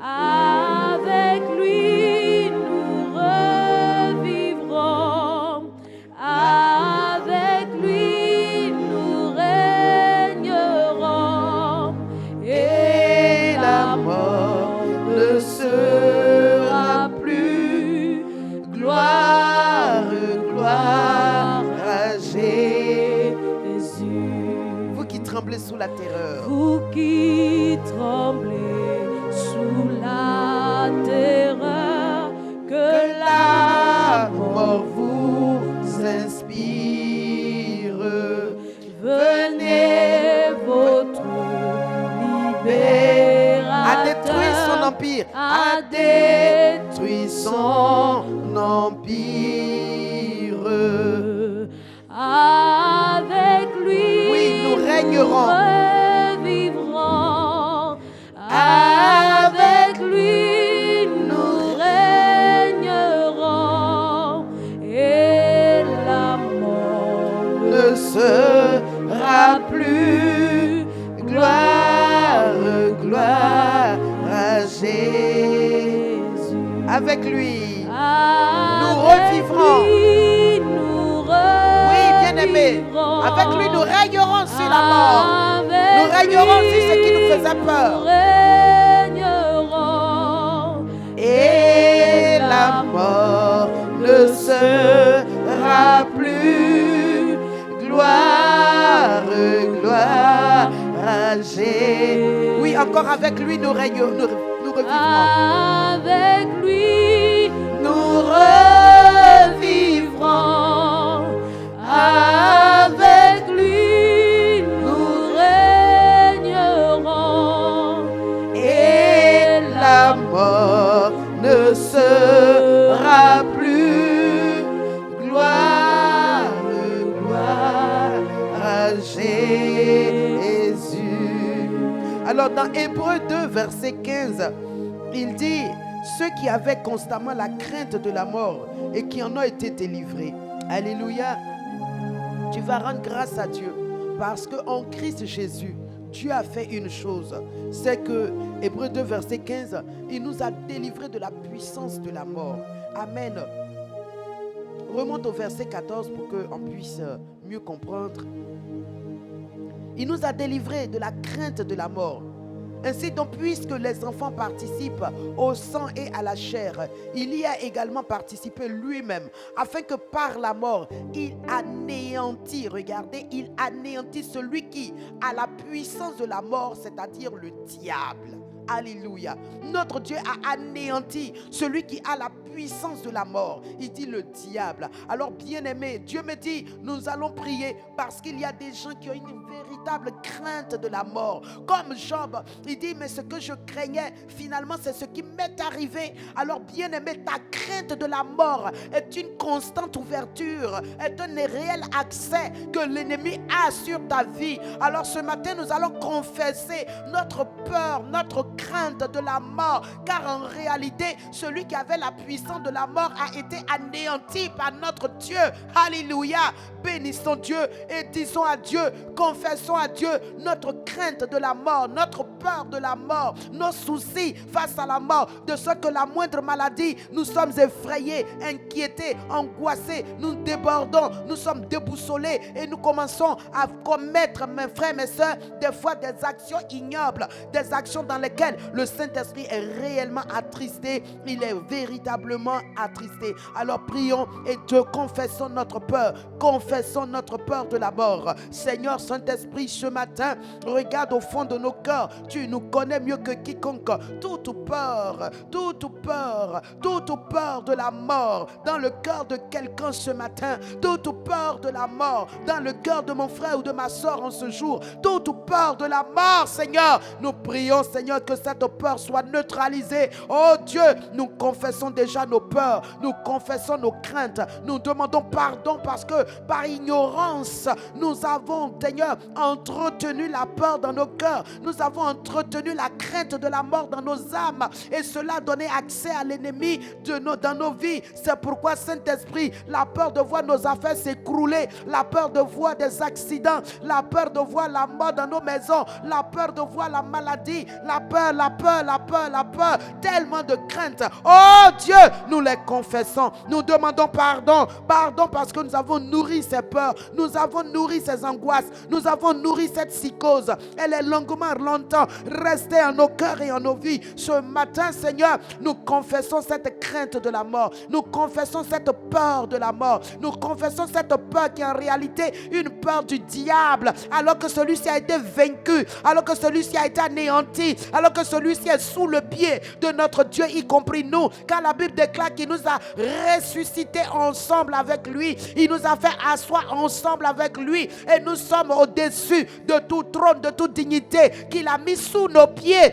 Avec lui nous revivrons, avec lui nous régnerons, et la mort ne sera plus. Gloire, gloire à Jésus. Vous qui tremblez sous la terreur. Vous qui tremblez sous la terreur, que La mort vous inspire. venez, votre libérateur A détruit son empire. a détruit son empire. Avec lui, Oui, nous régnerons. revivrons. Avec lui, nous régnerons. Et la mort Ne sera plus. Gloire, gloire à Jésus. Avec lui, nous revivrons. Oui, bien-aimés, avec lui nous régnerons sur la mort. Nous régnerons sur ce qui nous faisait peur. Et la mort ne sera plus. Gloire, gloire à Jésus. Oui, encore avec lui nous revivrons. Avec lui, Nous revivrons. Avec lui, nous régnerons. et la mort ne sera plus. Gloire, gloire à Jésus. Alors dans Hébreux 2, verset 15, il dit, ceux qui avaient constamment la crainte de la mort et qui en ont été délivrés. Alléluia. Tu vas rendre grâce à Dieu parce qu'en Christ Jésus, Dieu a fait une chose. C'est que, Hébreux 2, verset 15, il nous a délivrés de la puissance de la mort. Amen. Remonte au verset 14 pour qu'on puisse mieux comprendre. Il nous a délivrés de la crainte de la mort. Ainsi donc, puisque les enfants participent au sang et à la chair, il y a également participé lui-même, afin que par la mort, il anéantit, regardez, il anéantit celui qui a la puissance de la mort, c'est-à-dire le diable. Alléluia. Notre Dieu a anéanti celui qui a la puissance de la mort. Il dit le diable. Alors bien-aimé, Dieu me dit, nous allons prier parce qu'il y a des gens qui ont une véritable crainte de la mort. Comme Job, il dit, mais ce que je craignais, finalement, c'est ce qui m'est arrivé. Alors bien-aimé, ta crainte de la mort est une constante ouverture, est un réel accès que l'ennemi a sur ta vie. Alors ce matin, nous allons confesser notre peur, notre crainte de la mort, car en réalité, celui qui avait la puissance de la mort a été anéanti par notre Dieu. Alléluia. Bénissons Dieu et disons à Dieu, confessons confessons à Dieu notre crainte de la mort, notre peur de la mort, nos soucis face à la mort, de ce que la moindre maladie, nous sommes effrayés, inquiétés, angoissés, nous débordons, nous sommes déboussolés et nous commençons à commettre, mes frères, mes soeurs, des fois des actions ignobles, des actions dans lesquelles le Saint-Esprit est réellement attristé, il est véritablement attristé. Alors prions et te confessons notre peur de la mort. Seigneur Saint-Esprit, ce matin, regarde au fond de nos cœurs, tu nous connais mieux que quiconque. Toute peur de la mort dans le cœur de quelqu'un ce matin, toute peur de la mort dans le cœur de mon frère ou de ma soeur en ce jour, toute peur de la mort, Seigneur, nous prions, Seigneur, que cette peur soit neutralisée. Oh Dieu, nous confessons déjà nos peurs, nous confessons nos craintes, nous demandons pardon parce que par ignorance, nous avons, Seigneur, entretenu la peur dans nos cœurs, nous avons entretenu la crainte de la mort dans nos âmes et cela a donné accès à l'ennemi dans nos vies. C'est pourquoi, Saint-Esprit, la peur de voir nos affaires s'écrouler, la peur de voir des accidents, la peur de voir la mort dans nos maisons, la peur de voir la maladie, la peur, tellement de crainte. Oh Dieu, nous les confessons, nous demandons pardon parce que nous avons nourri ces peurs, nous avons nourri ces angoisses, nous avons nourri cette psychose. Elle est longtemps restée en nos cœurs et en nos vies. Ce matin, Seigneur, nous confessons cette crainte de la mort, nous confessons cette peur de la mort, nous confessons cette peur qui est en réalité une peur du diable, alors que celui-ci a été vaincu, alors que celui-ci a été anéanti, alors que celui-ci est sous le pied de notre Dieu, y compris nous, car la Bible déclare qu'il nous a ressuscités ensemble avec lui, il nous a fait asseoir ensemble avec lui et nous sommes au-dessus de tout trône, de toute dignité qu'il a mis sous nos pieds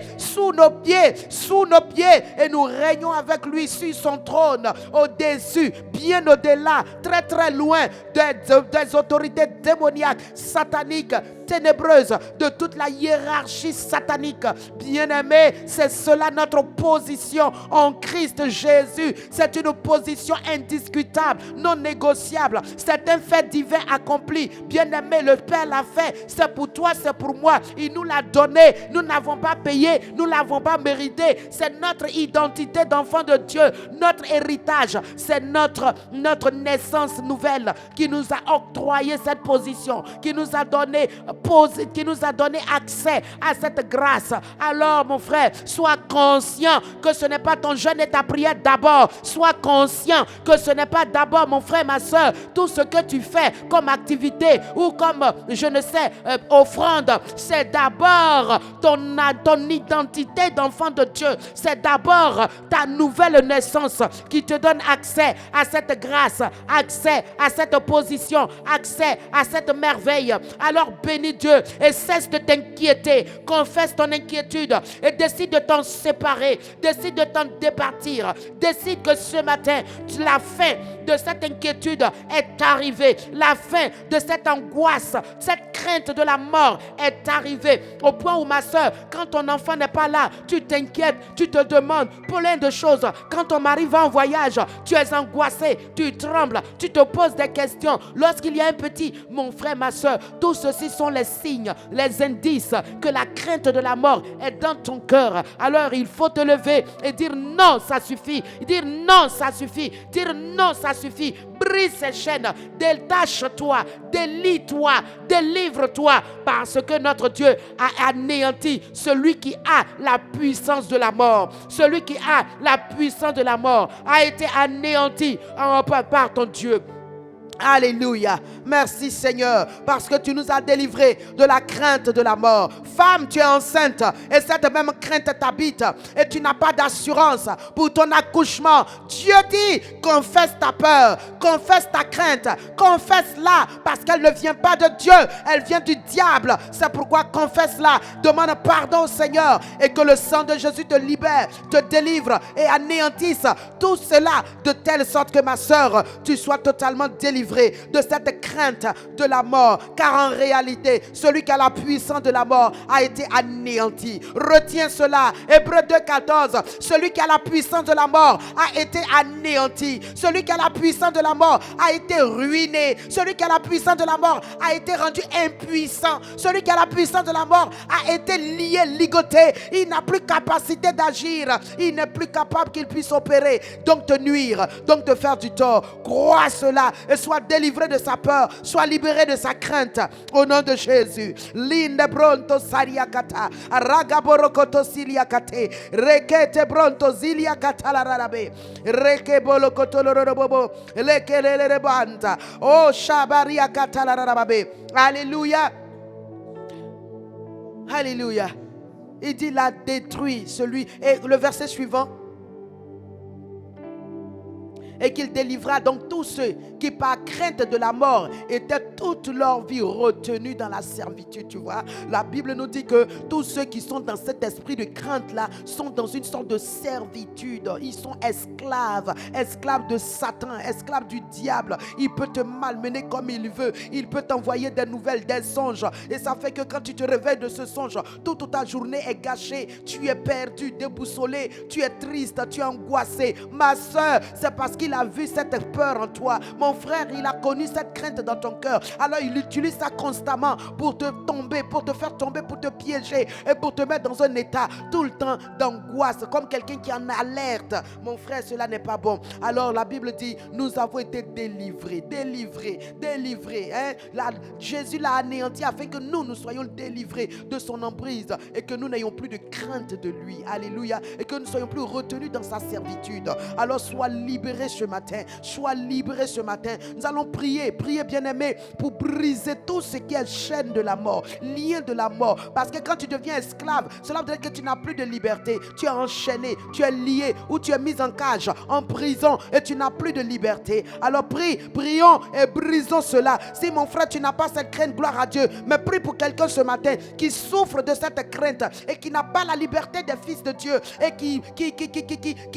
et nous régnons avec lui sur son trône, au-dessus, bien au-delà, très loin des autorités démoniaques, sataniques, ténébreuse, de toute la hiérarchie satanique. Bien-aimé, c'est cela notre position en Christ Jésus. C'est une position indiscutable, non négociable. C'est un fait divin accompli. Bien-aimé, le Père l'a fait. C'est pour toi, c'est pour moi. Il nous l'a donné. Nous n'avons pas payé. Nous ne l'avons pas mérité. C'est notre identité d'enfant de Dieu, notre héritage. C'est notre naissance nouvelle qui nous a octroyé cette position, qui nous a donné accès à cette grâce. Alors mon frère, sois conscient que ce n'est pas ton jeûne et ta prière d'abord. Sois conscient que ce n'est pas d'abord, mon frère, ma soeur, tout ce que tu fais comme activité ou comme, je ne sais, offrande. C'est d'abord ton identité d'enfant de Dieu. C'est d'abord ta nouvelle naissance qui te donne accès à cette grâce, accès à cette position, accès à cette merveille. Alors bénis Dieu et cesse de t'inquiéter. Confesse ton inquiétude et décide de t'en séparer. Décide de t'en départir. Décide que ce matin, la fin de cette inquiétude est arrivée. La fin de cette angoisse, cette crainte de la mort est arrivée. Au point où, ma soeur, quand ton enfant n'est pas là, tu t'inquiètes, tu te demandes plein de choses. Quand ton mari va en voyage, tu es angoissé, tu trembles, tu te poses des questions. Lorsqu'il y a un petit, mon frère, ma soeur, tout ceci sont les signes, les indices que la crainte de la mort est dans ton cœur. Alors il faut te lever et dire non, ça suffit. Dire non, ça suffit. Dire non, ça suffit. Brise ces chaînes, détache-toi, délie-toi, délivre-toi, parce que notre Dieu a anéanti celui qui a la puissance de la mort. Celui qui a la puissance de la mort a été anéanti par ton Dieu. Alléluia. Merci Seigneur, parce que tu nous as délivrés de la crainte de la mort. Femme, tu es enceinte et cette même crainte t'habite et tu n'as pas d'assurance pour ton accouchement. Dieu dit, confesse ta peur, confesse ta crainte, confesse-la parce qu'elle ne vient pas de Dieu, elle vient du diable. C'est pourquoi confesse-la, demande pardon au Seigneur et que le sang de Jésus te libère, te délivre et anéantisse tout cela de telle sorte que ma soeur, tu sois totalement délivrée délivré de cette crainte de la mort. Car en réalité, celui qui a la puissance de la mort a été anéanti. Retiens cela. Hébreux 2,14. Celui qui a la puissance de la mort a été anéanti. Celui qui a la puissance de la mort a été ruiné. Celui qui a la puissance de la mort a été rendu impuissant. Celui qui a la puissance de la mort a été lié, ligoté. Il n'a plus capacité d'agir. Il n'est plus capable qu'il puisse opérer, donc te nuire, donc te faire du tort. Crois cela et sois délivré de sa peur, sois libéré de sa crainte au nom de Jésus. Linde bronto sariakata, ragaborokoto siliakate, rekete bronto ziliakata la rarabe, rekebolokoto lorobobo, lekelele banda, oh shabariakata la rarabe. Alléluia. Alléluia. Il dit, il a détruit celui. Et le verset suivant. Et qu'il délivra donc tous ceux qui par crainte de la mort étaient toute leur vie retenus dans la servitude. Tu vois, la Bible nous dit que tous ceux qui sont dans cet esprit de crainte là sont dans une sorte de servitude. Ils sont esclaves, esclaves de Satan, esclaves du diable. Il peut te malmener comme il veut. Il peut t'envoyer des nouvelles, des songes. Et ça fait que quand tu te réveilles de ce songe, toute ta journée est gâchée. Tu es perdu, déboussolé, tu es triste, tu es angoissé. Ma soeur, c'est parce qu'il a vu cette peur en toi. Mon frère, il a connu cette crainte dans ton cœur. Alors il utilise ça constamment pour te tomber, pour te faire tomber, pour te piéger et pour te mettre dans un état tout le temps d'angoisse, comme quelqu'un qui est en alerte. Mon frère, cela n'est pas bon. Alors la Bible dit, nous avons été délivrés. Hein? Jésus l'a anéanti afin que nous soyons délivrés de son emprise et que nous n'ayons plus de crainte de lui. Alléluia. Et que nous ne soyons plus retenus dans sa servitude. Alors sois libéré ce matin. Sois libéré ce matin. Nous allons prier bien-aimé, pour briser tout ce qui est chaîne de la mort, lien de la mort. Parce que quand tu deviens esclave, cela veut dire que tu n'as plus de liberté. Tu es enchaîné, tu es lié ou tu es mis en cage, en prison et tu n'as plus de liberté. Alors prions et brisons cela. Si mon frère, tu n'as pas cette crainte, gloire à Dieu, mais prie pour quelqu'un ce matin qui souffre de cette crainte et qui n'a pas la liberté des fils de Dieu et qui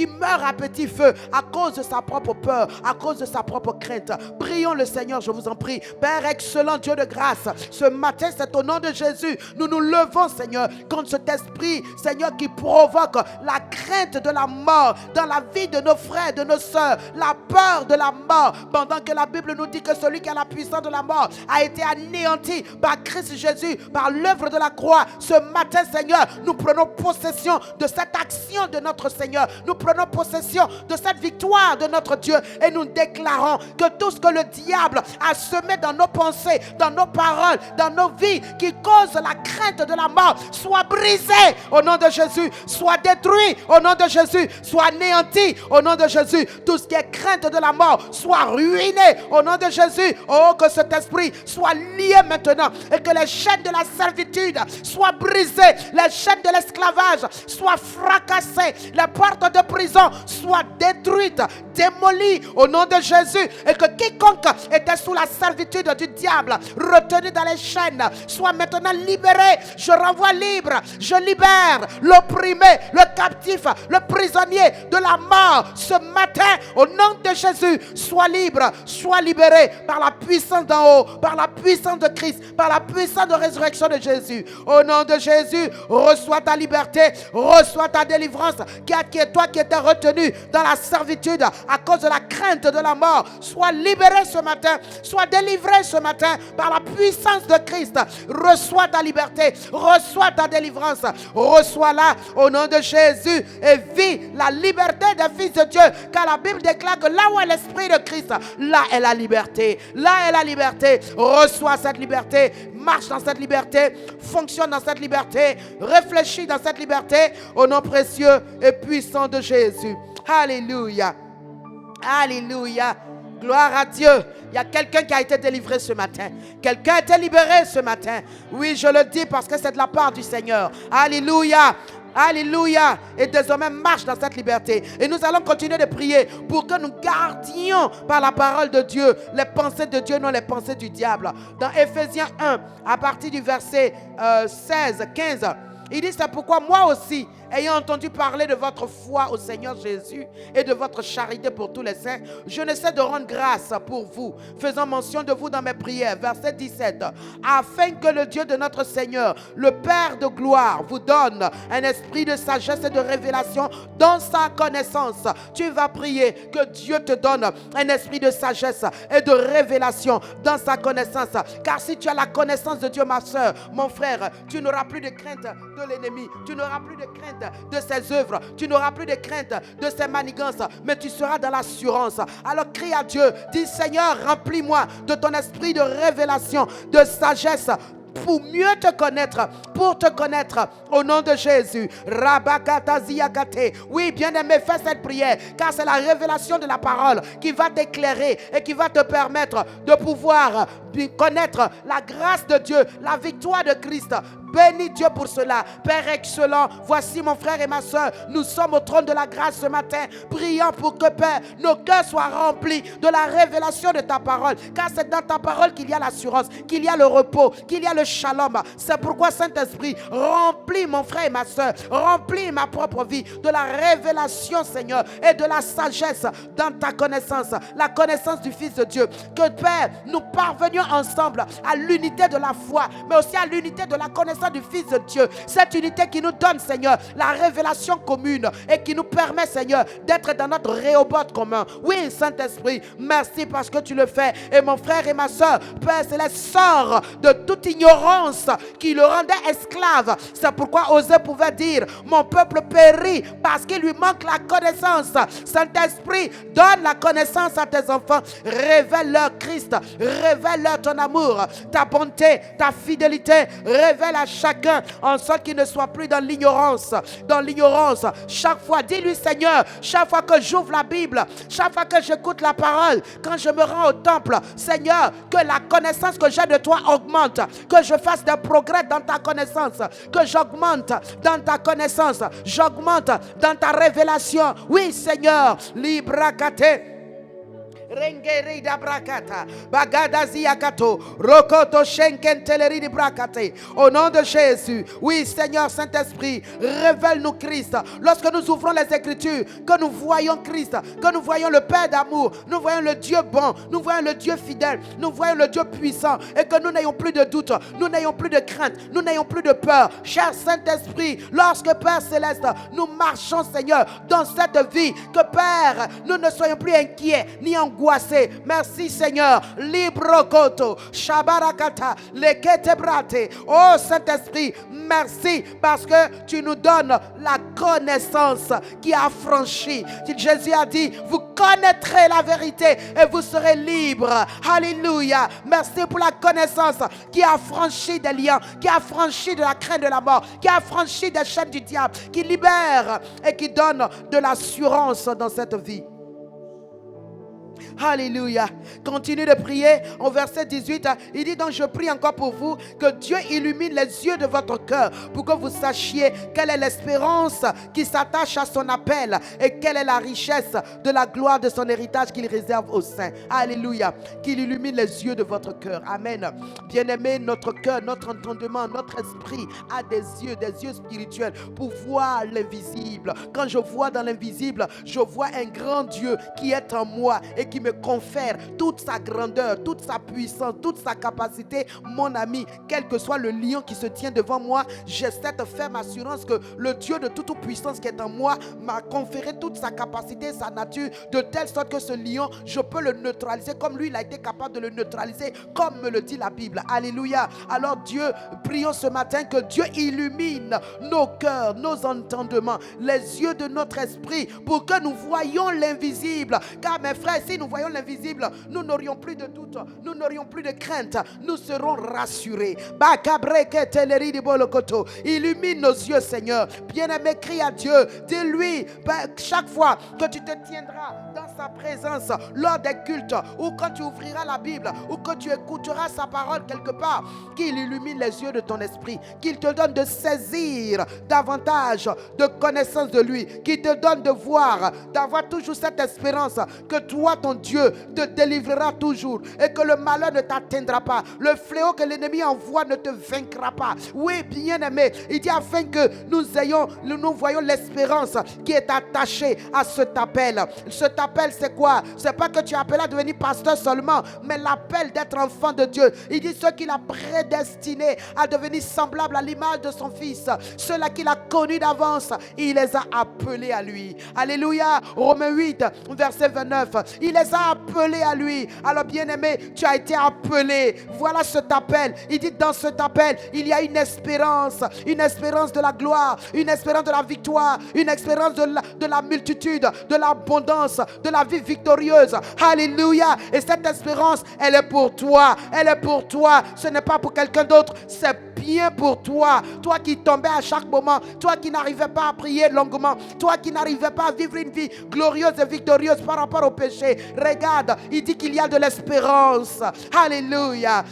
meurt à petit feu à cause de sa propre peur, à cause de sa propre crainte. Prions le Seigneur, je vous en prie. Père excellent, Dieu de grâce, ce matin, c'est au nom de Jésus, nous nous levons, Seigneur, contre cet esprit, Seigneur, qui provoque la crainte de la mort dans la vie de nos frères, de nos sœurs, la peur de la mort, pendant que la Bible nous dit que celui qui a la puissance de la mort a été anéanti par Christ Jésus, par l'œuvre de la croix. Ce matin, Seigneur, nous prenons possession de cette action de notre Seigneur, nous prenons possession de cette victoire de notre Dieu et nous déclarons que tout ce que le diable a semé dans nos pensées, dans nos paroles, dans nos vies, qui cause la crainte de la mort, soit brisé au nom de Jésus, soit détruit au nom de Jésus, soit anéanti au nom de Jésus. Tout ce qui est crainte de la mort soit ruiné au nom de Jésus. Oh, que cet esprit soit lié maintenant et que les chaînes de la servitude soient brisées, les chaînes de l'esclavage soient fracassées, les portes de prison soient détruites, démolies au nom de Jésus, et que quiconque était sous la servitude du diable, retenu dans les chaînes, soit maintenant libéré. Je renvoie libre, je libère l'opprimé, le captif, le prisonnier de la mort ce matin au nom de Jésus. Sois libre, sois libéré par la puissance d'en haut, par la puissance de Christ, par la puissance de résurrection de Jésus. Au nom de Jésus, reçois ta liberté, reçois ta délivrance, qui est toi qui étais retenu dans la servitude à cause de la crainte de la mort. Sois libéré ce matin, sois délivré ce matin par la puissance de Christ. Reçois ta liberté, reçois ta délivrance, reçois-la au nom de Jésus et vis la liberté des fils de Dieu, car la Bible déclare que là où est l'esprit de Christ, là est la liberté, là est la liberté. Reçois cette liberté, marche dans cette liberté, fonctionne dans cette liberté, réfléchis dans cette liberté au nom précieux et puissant de Jésus. Alléluia. Alléluia. Gloire à Dieu. Il y a quelqu'un qui a été délivré ce matin. Quelqu'un a été libéré ce matin. Oui, je le dis parce que c'est de la part du Seigneur. Alléluia. Alléluia. Et désormais marche dans cette liberté. Et nous allons continuer de prier pour que nous gardions par la parole de Dieu les pensées de Dieu, non les pensées du diable. Dans Éphésiens 1, à partir du verset 16, 15, il dit: c'est pourquoi moi aussi, ayant entendu parler de votre foi au Seigneur Jésus et de votre charité pour tous les saints, je ne sais de rendre grâce pour vous, faisant mention de vous dans mes prières. Verset 17. Afin que le Dieu de notre Seigneur, le Père de gloire, vous donne un esprit de sagesse et de révélation dans sa connaissance. Tu vas prier que Dieu te donne un esprit de sagesse et de révélation dans sa connaissance. Car si tu as la connaissance de Dieu, ma soeur, mon frère, tu n'auras plus de crainte de l'ennemi. Tu n'auras plus de crainte de ses œuvres. Tu n'auras plus de crainte de ses manigances. Mais tu seras dans l'assurance. Alors crie à Dieu. Dis Seigneur, remplis-moi de ton esprit de révélation, de sagesse, pour mieux te connaître, pour te connaître au nom de Jésus. Oui, bien-aimé, fais cette prière, car c'est la révélation de la parole qui va t'éclairer et qui va te permettre de pouvoir connaître la grâce de Dieu, la victoire de Christ. Bénis Dieu pour cela. Père excellent, voici mon frère et ma soeur, nous sommes au trône de la grâce ce matin, priant pour que, Père, nos cœurs soient remplis de la révélation de ta parole, car c'est dans ta parole qu'il y a l'assurance, qu'il y a le repos, qu'il y a le shalom. C'est pourquoi, Saint-Esprit, remplis mon frère et ma soeur, remplis ma propre vie de la révélation, Seigneur, et de la sagesse dans ta connaissance, la connaissance du Fils de Dieu. Que, Père, nous parvenions ensemble à l'unité de la foi, mais aussi à l'unité de la connaissance du Fils de Dieu. Cette unité qui nous donne, Seigneur, la révélation commune et qui nous permet, Seigneur, d'être dans notre Rehoboth commun. Oui, Saint-Esprit, merci parce que tu le fais. Et mon frère et ma soeur, Père Céleste, sort de toute ignorance qui le rendait esclave. C'est pourquoi Osée pouvait dire, mon peuple périt parce qu'il lui manque la connaissance. Saint-Esprit, donne la connaissance à tes enfants. Révèle-leur Christ, révèle-leur ton amour, ta bonté, ta fidélité. Révèle à chacun en sorte qu'il ne soit plus dans l'ignorance. Dans l'ignorance. Chaque fois, dis-lui Seigneur, chaque fois que j'ouvre la Bible, chaque fois que j'écoute la parole, quand je me rends au temple, Seigneur, que la connaissance que j'ai de toi augmente, que je fasse des progrès dans ta connaissance, que j'augmente dans ta connaissance, j'augmente dans ta révélation. Oui Seigneur, librakate. Rengeri da brakata, bagadazi akato, rokoto shenken teleri di brakate. Au nom de Jésus, oui Seigneur Saint-Esprit, révèle-nous Christ. Lorsque nous ouvrons les Écritures, que nous voyons Christ, que nous voyons le Père d'amour, nous voyons le Dieu bon, nous voyons le Dieu fidèle, nous voyons le Dieu puissant, et que nous n'ayons plus de doute, nous n'ayons plus de crainte, nous n'ayons plus de peur. Cher Saint-Esprit, lorsque Père Céleste, nous marchons Seigneur dans cette vie, que Père, nous ne soyons plus inquiets ni angoissés. Merci Seigneur. Librokoto, Shabarakata, Leketebrate. Oh Saint-Esprit, merci parce que tu nous donnes la connaissance qui a franchi. Jésus a dit, vous connaîtrez la vérité et vous serez libres. Alléluia. Merci pour la connaissance qui a franchi des liens, qui a franchi de la crainte de la mort, qui a franchi des chaînes du diable, qui libère et qui donne de l'assurance dans cette vie. Alléluia. Continue de prier. Au verset 18, il dit donc je prie encore pour vous que Dieu illumine les yeux de votre cœur pour que vous sachiez quelle est l'espérance qui s'attache à son appel et quelle est la richesse de la gloire de son héritage qu'il réserve aux saints. Alléluia. Qu'il illumine les yeux de votre cœur. Amen. Bien-aimé, notre cœur, notre entendement, notre esprit a des yeux spirituels pour voir l'invisible. Quand je vois dans l'invisible, je vois un grand Dieu qui est en moi et qui me confère toute sa grandeur, toute sa puissance, toute sa capacité. Mon ami, quel que soit le lion qui se tient devant moi, j'ai cette ferme assurance que le Dieu de toute puissance qui est en moi m'a conféré toute sa capacité, sa nature, de telle sorte que ce lion, je peux le neutraliser comme lui, il a été capable de le neutraliser, comme me le dit la Bible. Alléluia. Alors Dieu, prions ce matin que Dieu illumine nos cœurs, nos entendements, les yeux de notre esprit pour que nous voyions l'invisible. Car mes frères, si nous voyons l'invisible, nous n'aurions plus de doute, nous n'aurions plus de crainte, nous serons rassurés. Illumine nos yeux, Seigneur. Bien-aimé, crie à Dieu. Dis-lui chaque fois que tu te tiendras dans sa présence, lors des cultes, ou quand tu ouvriras la Bible, ou quand tu écouteras sa parole quelque part, qu'il illumine les yeux de ton esprit, qu'il te donne de saisir davantage de connaissance de lui, qu'il te donne de voir, d'avoir toujours cette espérance que toi, ton Dieu, te délivrera toujours et que le malheur ne t'atteindra pas. Le fléau que l'ennemi envoie ne te vaincra pas. Oui, bien-aimé, il dit afin que nous voyons l'espérance qui est attachée à cet appel. Cet appel, c'est quoi? C'est pas que tu es appelé à devenir pasteur seulement, mais l'appel d'être enfant de Dieu. Il dit ceux qu'il a prédestinés à devenir semblables à l'image de son Fils, ceux-là qu'il a connus d'avance, il les a appelés à lui. Alléluia. Romains 8, verset 29. Il les a appelés à lui. Alors bien-aimé, tu as été appelé. Voilà cet appel. Il dit dans cet appel, il y a une espérance de la gloire, une espérance de la victoire, une espérance de la multitude, de l'abondance, de la vie victorieuse. Alléluia. Et cette espérance, elle est pour toi. Elle est pour toi. Ce n'est pas pour quelqu'un d'autre. C'est bien pour toi. Toi qui tombais à chaque moment. Toi qui n'arrivais pas à prier longuement. Toi qui n'arrivais pas à vivre une vie glorieuse et victorieuse par rapport au péché. Regarde, il dit qu'il y a de l'espérance. Alléluia.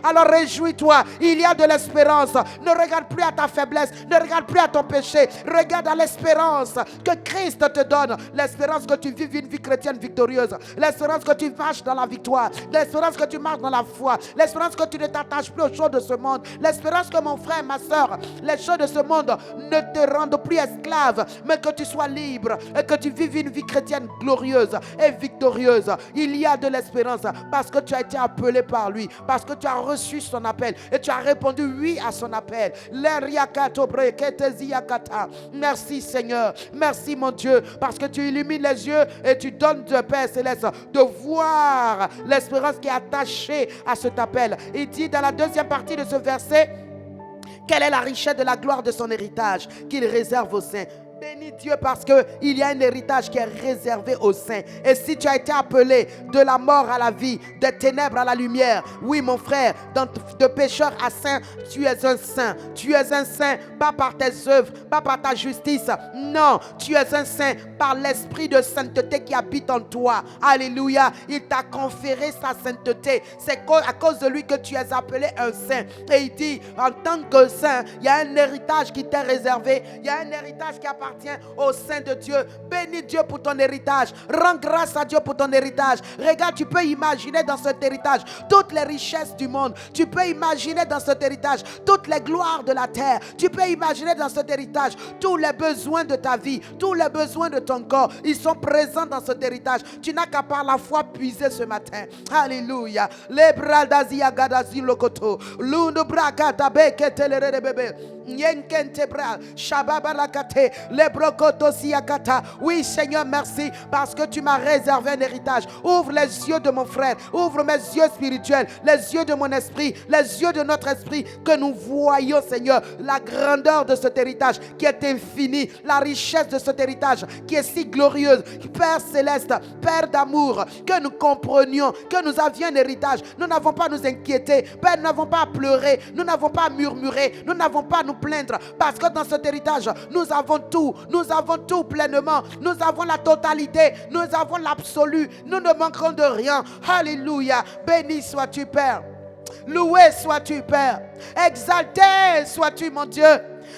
Alors réjouis-toi. Il y a de l'espérance. Ne regarde plus à ta faiblesse. Ne regarde plus à ton péché. Regarde à l'espérance que Christ te donne. L'espérance que tu vives une vie chrétienne victorieuse. L'espérance que tu marches dans la victoire. L'espérance que tu marches dans la foi. L'espérance que tu ne t'attaches plus aux choses de ce monde. L'espérance que mon frère, ma soeur, les choses de ce monde ne te rendent plus esclave, mais que tu sois libre et que tu vives une vie chrétienne glorieuse et victorieuse. Il y a de l'espérance parce que tu as été appelé par lui, parce que tu as reçu son appel et tu as répondu oui à son appel. Merci Seigneur, merci mon Dieu, parce que tu illumines les yeux et tu donnes de Père Céleste de voir l'espérance qui est attachée à cet appel. Il dit dans la deuxième partie de ce verset, quelle est la richesse de la gloire de son héritage qu'il réserve aux saints. Bénis Dieu parce qu'il y a un héritage qui est réservé aux saints. Et si tu as été appelé de la mort à la vie, des ténèbres à la lumière, oui mon frère, de pécheur à saint, tu es un saint. Tu es un saint, pas par tes œuvres, pas par ta justice. Non, tu es un saint par l'esprit de sainteté qui habite en toi. Alléluia. Il t'a conféré sa sainteté. C'est à cause de lui que tu es appelé un saint. Et il dit, en tant que saint, il y a un héritage qui t'est réservé. Il y a un héritage qui appartient au sein de Dieu. Bénis Dieu pour ton héritage. Rends grâce à Dieu pour ton héritage. Regarde, tu peux imaginer dans cet héritage toutes les richesses du monde. Tu peux imaginer dans cet héritage toutes les gloires de la terre. Tu peux imaginer dans cet héritage tous les besoins de ta vie, tous les besoins de ton corps. Ils sont présents dans cet héritage. Tu n'as qu'à par la foi puiser ce matin. Alléluia. Les bras d'Azia Gadazi Lokoto. L'une braga tabeke telere bébé. Nyenkente bra. Shababa lakate. Oui Seigneur, merci parce que tu m'as réservé un héritage. Ouvre les yeux de mon frère, ouvre mes yeux spirituels, les yeux de mon esprit, les yeux de notre esprit, que nous voyons Seigneur la grandeur de cet héritage qui est infini, la richesse de cet héritage qui est si glorieuse. Père céleste, Père d'amour, que nous comprenions que nous avions un héritage. Nous n'avons pas à nous inquiéter, Père, nous n'avons pas à pleurer, nous n'avons pas à murmurer, nous n'avons pas à nous plaindre parce que dans cet héritage nous avons tout. Nous avons tout pleinement. Nous avons la totalité. Nous avons l'absolu. Nous ne manquerons de rien. Alléluia. Béni sois-tu, Père. Loué sois-tu, Père. Exalté sois-tu, mon Dieu.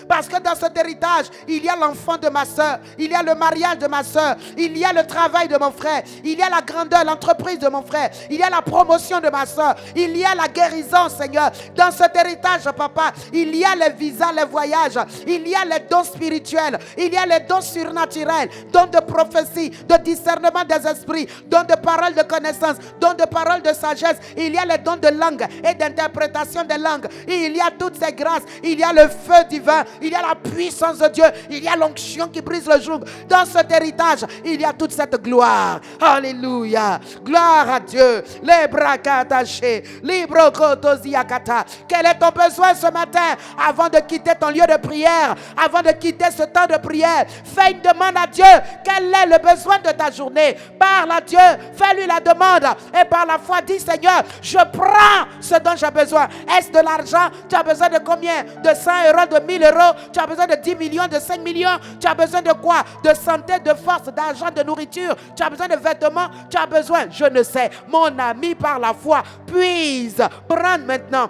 Parce que dans cet héritage, il y a l'enfant de ma soeur, il y a le mariage de ma soeur, il y a le travail de mon frère, il y a la grandeur, l'entreprise de mon frère, il y a la promotion de ma soeur, il y a la guérison, Seigneur. Dans cet héritage, papa, il y a les visas, les voyages, il y a les dons spirituels, il y a les dons surnaturels, dons de prophétie, de discernement des esprits, dons de paroles de connaissance, dons de paroles de sagesse, il y a les dons de langue et d'interprétation des langues, il y a toutes ces grâces, il y a le feu divin, il y a la puissance de Dieu, il y a l'onction qui brise le joug. Dans cet héritage, il y a toute cette gloire. Alléluia. Gloire à Dieu. Les bras attachés. Libre kotoziakata. Quel est ton besoin ce matin avant de quitter ton lieu de prière, avant de quitter ce temps de prière? Fais une demande à Dieu. Quel est le besoin de ta journée? Parle à Dieu. Fais-lui la demande. Et par la foi, dis Seigneur, je prends ce dont j'ai besoin. Est-ce de l'argent? Tu as besoin de combien? De 100 euros, de 1000 euros? d'euros, tu as besoin de 10 millions, de 5 millions. Tu as besoin de quoi? De santé, de force, d'argent, de nourriture. Tu as besoin de vêtements. Tu as besoin, je ne sais. Mon ami, par la foi, puise. Prends maintenant.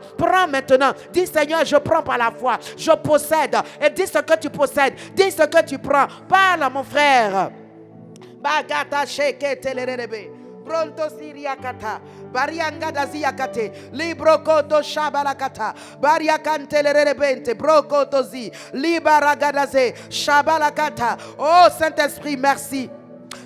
Dis Seigneur, je prends par la foi. Je possède. Et dis ce que tu possèdes. Dis ce que tu prends. Parle à mon frère. Bagata sheke telerebe. Pronto siriakata. Barianga daziakate. Librokoto shabalakata. Bariakante lerebente. Brokoto zi. Libaragadaze. Shabalakata. Oh Saint-Esprit, merci.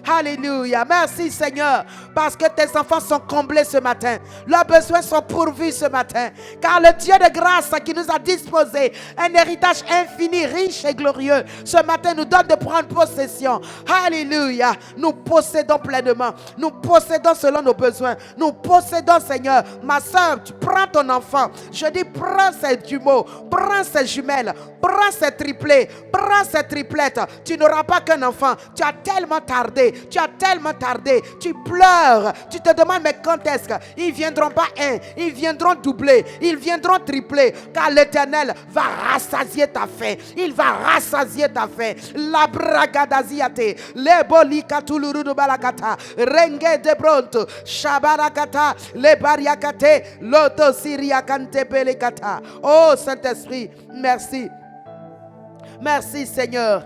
Alléluia. Merci Seigneur, parce que tes enfants sont comblés ce matin. Leurs besoins sont pourvus ce matin. Car le Dieu de grâce qui nous a disposé un héritage infini, riche et glorieux, ce matin nous donne de prendre possession. Alléluia. Nous possédons pleinement. Nous possédons selon nos besoins. Nous possédons Seigneur. Ma soeur, tu prends ton enfant. Je dis prends ses jumeaux, prends ses jumelles, prends ses triplés, prends ses triplettes. Tu n'auras pas qu'un enfant. Tu as tellement tardé. Tu as tellement tardé. Tu pleures. Tu te demandes mais quand est-ce qu'ils viendront pas un, ils viendront doubler, ils viendront tripler. Car l'Éternel va rassasier ta faim. Il va rassasier ta faim. La bragadaziate, le bolikatuluru de balakata, renge de bronto, shabarakata, le bariakate, loto siriakante pelekata. Oh Saint-Esprit, merci. Merci Seigneur.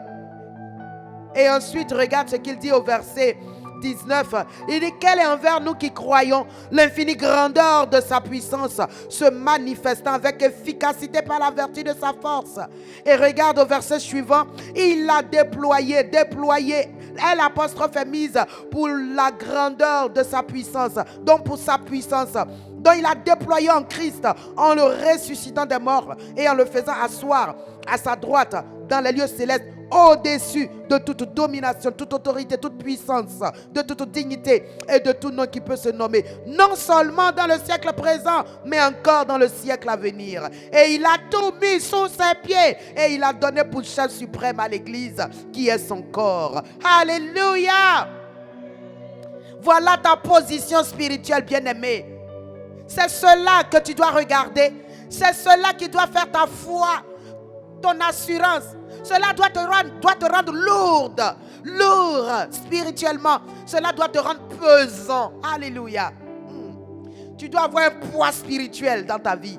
Et ensuite, regarde ce qu'il dit au verset 19. Il dit, quelle est envers nous qui croyons l'infinie grandeur de sa puissance, se manifestant avec efficacité par la vertu de sa force. Et regarde au verset suivant, il l'a déployé, l'apostrophe est mise pour la grandeur de sa puissance, donc pour sa puissance, dont il a déployé en Christ, en le ressuscitant des morts et en le faisant asseoir à sa droite dans les lieux célestes, au-dessus de toute domination, toute autorité, toute puissance, de toute dignité et de tout nom qui peut se nommer, non seulement dans le siècle présent, mais encore dans le siècle à venir. Et il a tout mis sous ses pieds et il a donné pour chef suprême à l'Église qui est son corps. Alléluia! Voilà ta position spirituelle, bien-aimée. C'est cela que tu dois regarder. C'est cela qui doit faire ta foi, ton assurance. Cela doit te rendre lourd spirituellement. Cela doit te rendre pesant. Alléluia. Tu dois avoir un poids spirituel dans ta vie.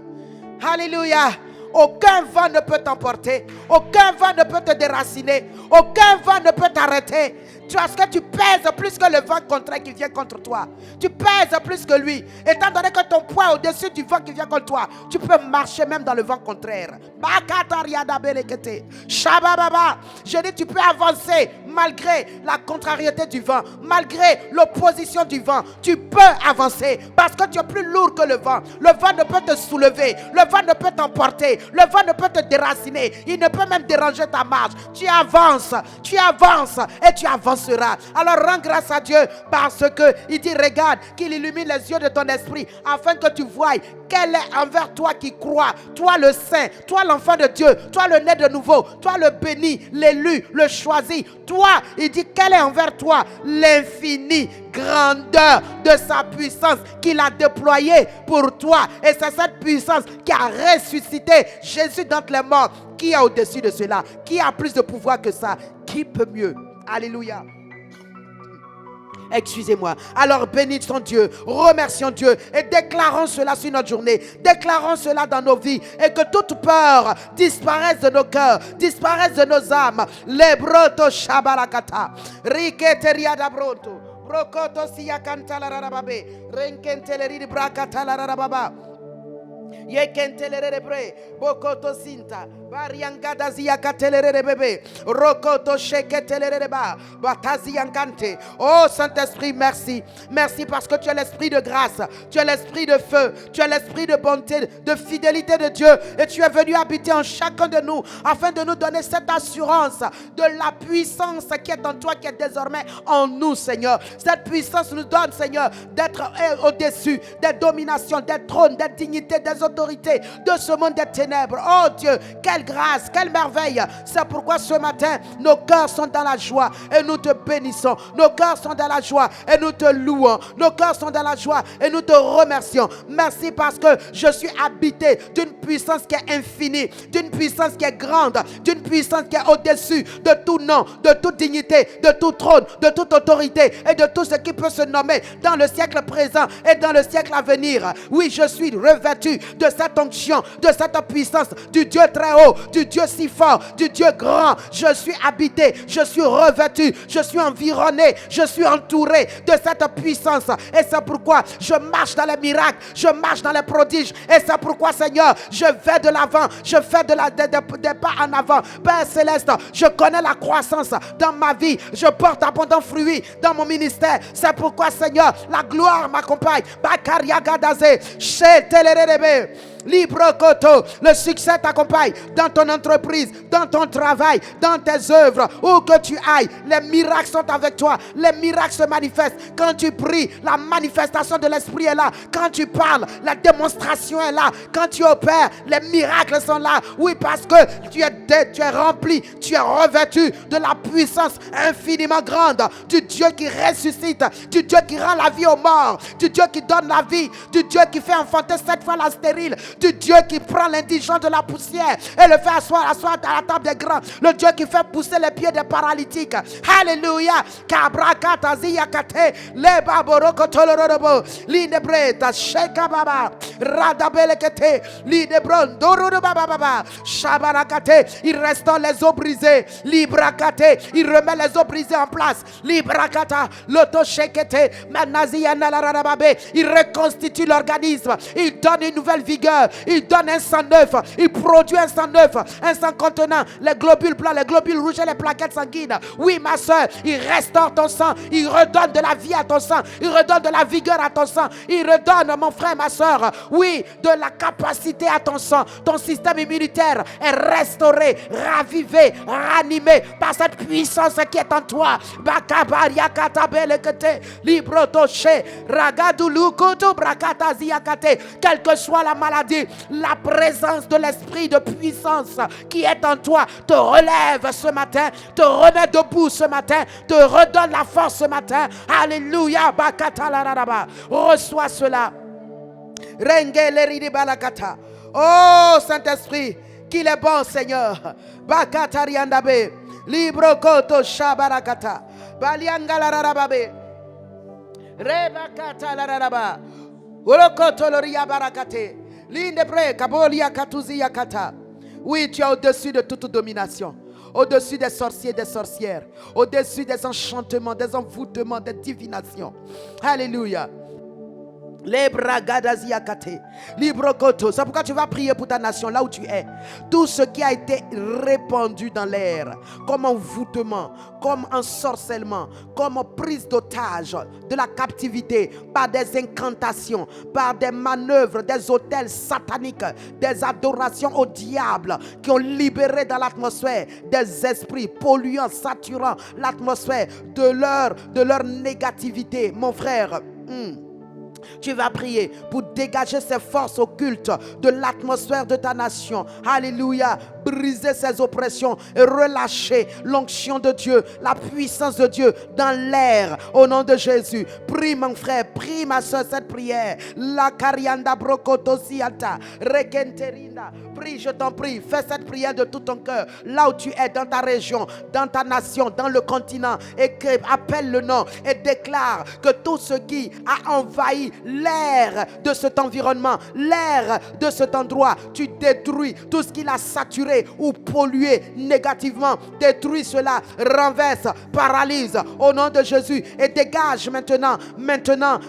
Alléluia. Aucun vent ne peut t'emporter. Aucun vent ne peut te déraciner. Aucun vent ne peut t'arrêter. Parce que tu pèses plus que le vent contraire qui vient contre toi. Tu pèses plus que lui. Étant donné que ton poids est au-dessus du vent qui vient contre toi, tu peux marcher même dans le vent contraire. Je dis, tu peux avancer malgré la contrariété du vent, malgré l'opposition du vent. Tu peux avancer parce que tu es plus lourd que le vent. Le vent ne peut te soulever. Le vent ne peut t'emporter. Le vent ne peut te déraciner. Il ne peut même déranger ta marche. Tu avances et tu avanceras. Alors rends grâce à Dieu parce que il dit, regarde, qu'il illumine les yeux de ton esprit afin que tu voies quel est envers toi qui crois, toi le saint, toi l'enfant de Dieu, toi le né de nouveau, toi le béni, l'élu, le choisi. Toi, il dit, quelle est envers toi l'infinie grandeur de sa puissance qu'il a déployée pour toi. Et c'est cette puissance qui a ressuscité Jésus d'entre les morts. Qui est au-dessus de cela? Qui a plus de pouvoir que ça? Qui peut mieux? Alléluia. Excusez-moi. Alors bénissons Dieu, remercions Dieu et déclarons cela sur notre journée. Déclarons cela dans nos vies et que toute peur disparaisse de nos cœurs, disparaisse de nos âmes. Les broto shabalakata. Riketeria da broto. Brokoto siyakanta la rarababe. Renkenteleri di brakata la rarababa. Yekentelere bre. Bokoto sinta. Bariangada ziyakatelere bebe. Rokoto sheketelere ba. Bataziyankante. Oh Saint-Esprit, merci. Merci parce que tu es l'esprit de grâce. Tu es l'esprit de feu. Tu es l'esprit de bonté, de fidélité de Dieu. Et tu es venu habiter en chacun de nous afin de nous donner cette assurance de la puissance qui est en toi, qui est désormais en nous, Seigneur. Cette puissance nous donne, Seigneur, d'être au-dessus des dominations, des trônes, des dignités, des autorités de ce monde des ténèbres. Oh Dieu, quelle quelle grâce, quelle merveille. C'est pourquoi ce matin, nos cœurs sont dans la joie et nous te bénissons. Nos cœurs sont dans la joie et nous te louons. Nos cœurs sont dans la joie et nous te remercions. Merci parce que je suis habité d'une puissance qui est infinie, d'une puissance qui est grande, d'une puissance qui est au-dessus de tout nom, de toute dignité, de tout trône, de toute autorité et de tout ce qui peut se nommer dans le siècle présent et dans le siècle à venir. Oui, je suis revêtu de cette onction, de cette puissance, du Dieu très haut, du Dieu si fort, du Dieu grand. Je suis habité, je suis revêtu, je suis environné, je suis entouré de cette puissance. Et c'est pourquoi je marche dans les miracles, je marche dans les prodiges. Et c'est pourquoi, Seigneur, je vais de l'avant, je fais des pas en avant. Père Céleste, je connais la croissance dans ma vie, je porte abondant fruit dans mon ministère. C'est pourquoi, Seigneur, la gloire m'accompagne. Bakaria Gadaze, chez Télérébe. Libre Koto, le succès t'accompagne dans ton entreprise, dans ton travail, dans tes œuvres, où que tu ailles. Les miracles sont avec toi, les miracles se manifestent. Quand tu pries, la manifestation de l'esprit est là. Quand tu parles, la démonstration est là. Quand tu opères, les miracles sont là. Oui, parce que tu es rempli, tu es revêtu de la puissance infiniment grande du Dieu qui ressuscite, du Dieu qui rend la vie aux morts, du Dieu qui donne la vie, du Dieu qui fait enfanter 7 fois la stérile, du Dieu qui prend l'indigent de la poussière et le fait asseoir à la table des grands, le Dieu qui fait pousser les pieds des paralytiques. Alléluia. Il restaure les os brisés. Il remet les os brisés en place. Il reconstitue l'organisme. Il donne une nouvelle vigueur. Il donne un sang neuf. Il produit un sang neuf. Un sang contenant les globules blancs, les globules rouges et les plaquettes sanguines. Oui, ma soeur, il restaure ton sang. Il redonne de la vie à ton sang. Il redonne de la vigueur à ton sang. Il redonne, mon frère, ma soeur, oui, de la capacité à ton sang. Ton système immunitaire est restauré, ravivé, ranimé par cette puissance qui est en toi. Quelle que soit la maladie, la présence de l'esprit de puissance qui est en toi te relève ce matin, te remet debout ce matin, te redonne la force ce matin. Alléluia. Reçois cela. Oh Saint-Esprit, qu'il est bon, Seigneur. Bakatariandabe, Libro Koto Shabarakata, Baliangalararababe, Rebakata Lararaba, Urokoto Loria Barakate, Lindebre, Kabolia Katuzi Yakata. Oui, tu es au-dessus de toute domination, au-dessus des sorciers, des sorcières, au-dessus des enchantements, des envoûtements, des divinations. Alléluia. C'est pourquoi tu vas prier pour ta nation là où tu es. Tout ce qui a été répandu dans l'air comme envoûtement, comme ensorcellement, comme prise d'otage de la captivité par des incantations, par des manœuvres, des autels sataniques, des adorations au diable qui ont libéré dans l'atmosphère des esprits polluants, saturant l'atmosphère de leur négativité, mon frère. Tu vas prier pour dégager ces forces occultes de l'atmosphère de ta nation. Alléluia. Briser ces oppressions et relâcher l'onction de Dieu, la puissance de Dieu dans l'air. Au nom de Jésus. Prie mon frère, prie ma soeur cette prière. La carianda brocotosiata, rekenterinda. Prie, je t'en prie. Fais cette prière de tout ton cœur. Là où tu es, dans ta région, dans ta nation, dans le continent. Et appelle le nom et déclare que tout ce qui a envahi l'air de cet environnement, l'air de cet endroit, tu détruis tout ce qui l'a saturé ou pollué négativement. Détruis cela, renverse, paralyse au nom de Jésus et dégage maintenant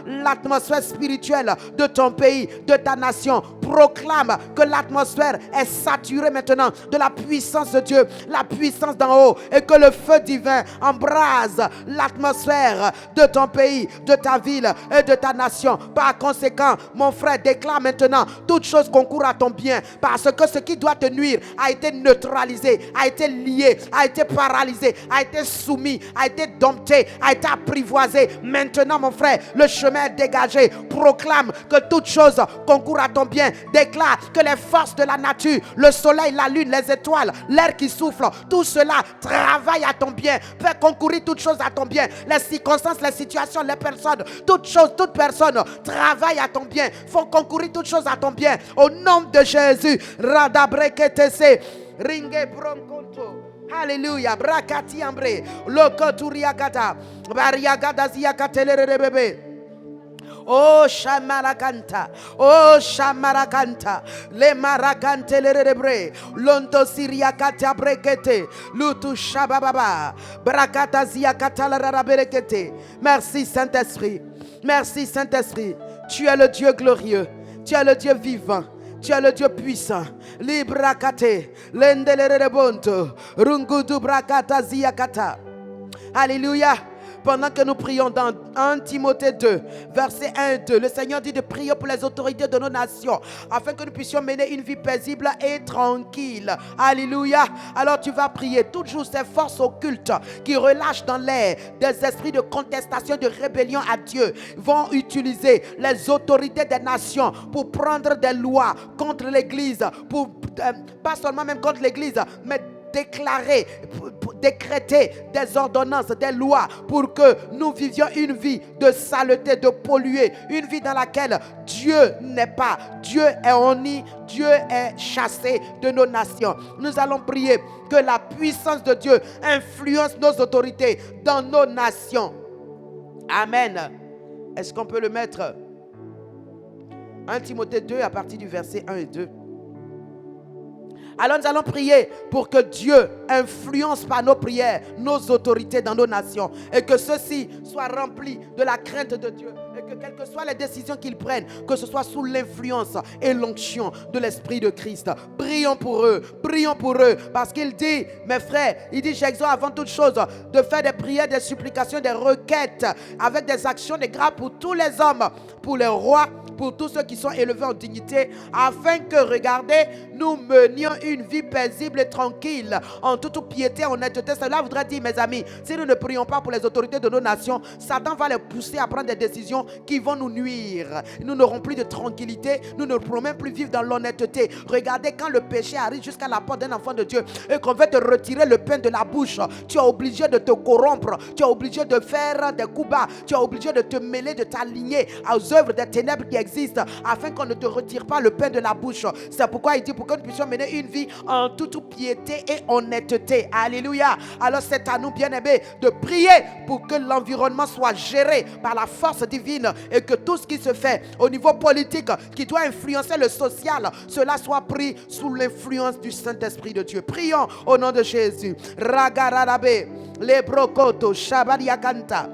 l'atmosphère spirituelle de ton pays, de ta nation. Proclame que l'atmosphère est saturée maintenant de la puissance de Dieu, la puissance d'en haut, et que le feu divin embrase l'atmosphère de ton pays, de ta ville et de ta nation. Par conséquent, mon frère, déclare maintenant toute chose concourt à ton bien, parce que ce qui doit te nuire a été neutralisé, a été lié, a été paralysé, a été soumis, a été dompté, a été apprivoisé. Maintenant, mon frère, le chemin est dégagé. Proclame que toute chose concourt à ton bien bien, déclare que les forces de la nature, le soleil, la lune, les étoiles, l'air qui souffle, tout cela travaille à ton bien, fait concourir toutes choses à ton bien. Les circonstances, les situations, les personnes, toutes choses, toute personne travaillent à ton bien, font concourir toutes choses à ton bien. Au nom de Jésus, Radabreketese, Ringe Bronconto. Alléluia. Brakati ambre. Lokoturiakata. Bariagada ziakatelere bébé. Oh Shamarakanta, oh Shamarakanta, le Marakante le rebre, Lonto Siriakata brekete, Lutu Shabababa, Brakata ziakata la raberekete. Merci Saint-Esprit, merci Saint-Esprit. Tu es le Dieu glorieux, tu es le Dieu vivant. Tu es le Dieu puissant. Librakate, lendelere bonto, rungudu brakata ziakata. Alléluia. Pendant que nous prions dans 1 Timothée 2, versets 1 et 2, le Seigneur dit de prier pour les autorités de nos nations, afin que nous puissions mener une vie paisible et tranquille. Alléluia. Alors tu vas prier toujours ces forces occultes qui relâchent dans l'air des esprits de contestation, de rébellion à Dieu, vont utiliser les autorités des nations pour prendre des lois contre l'Église, pas seulement même contre l'Église, mais déclarer, décréter des ordonnances, des lois pour que nous vivions une vie de saleté, de polluer, une vie dans laquelle Dieu n'est pas, Dieu est honni, Dieu est chassé de nos nations. Nous allons prier que la puissance de Dieu influence nos autorités dans nos nations. Amen. Est-ce qu'on peut le mettre? 1 Timothée 2 à partir du verset 1 et 2. Alors nous allons prier pour que Dieu influence par nos prières nos autorités dans nos nations et que ceux-ci soient remplis de la crainte de Dieu et que quelles que soient les décisions qu'ils prennent, que ce soit sous l'influence et l'onction de l'Esprit de Christ. Prions pour eux parce qu'il dit, mes frères, il dit, j'exhorte avant toute chose de faire des prières, des supplications, des requêtes avec des actions de grâce pour tous les hommes, pour les rois, pour tous ceux qui sont élevés en dignité, afin que, regardez, nous menions une vie paisible et tranquille, en toute piété, honnêteté. Cela voudrait dire, mes amis, si nous ne prions pas pour les autorités de nos nations, Satan va les pousser à prendre des décisions qui vont nous nuire. Nous n'aurons plus de tranquillité, nous ne pourrons même plus vivre dans l'honnêteté. Regardez, quand le péché arrive jusqu'à la porte d'un enfant de Dieu et qu'on veut te retirer le pain de la bouche, tu es obligé de te corrompre, tu es obligé de faire des coups bas, tu es obligé de te mêler, de t'aligner aux œuvres des ténèbres qui existent, afin qu'on ne te retire pas le pain de la bouche. C'est pourquoi il dit, pour que nous puissions mener une vie en toute piété et honnêteté. Alléluia. Alors c'est à nous, bien-aimés, de prier pour que l'environnement soit géré par la force divine et que tout ce qui se fait au niveau politique, qui doit influencer le social, cela soit pris sous l'influence du Saint-Esprit de Dieu. Prions au nom de Jésus. Ragararabe, lebrokoto, shabariakanta.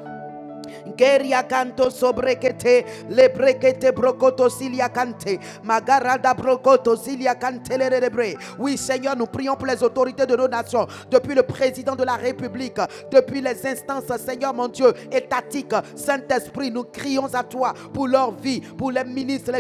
Geria canto sobrekete, le brekete brokoto silia cante, magarada brokoto silia cante lerebre. Oui, Seigneur, nous prions pour les autorités de nos nations, depuis le président de la République, depuis les instances, Seigneur mon Dieu, étatiques. Saint-Esprit, nous crions à toi pour leur vie, pour les ministres,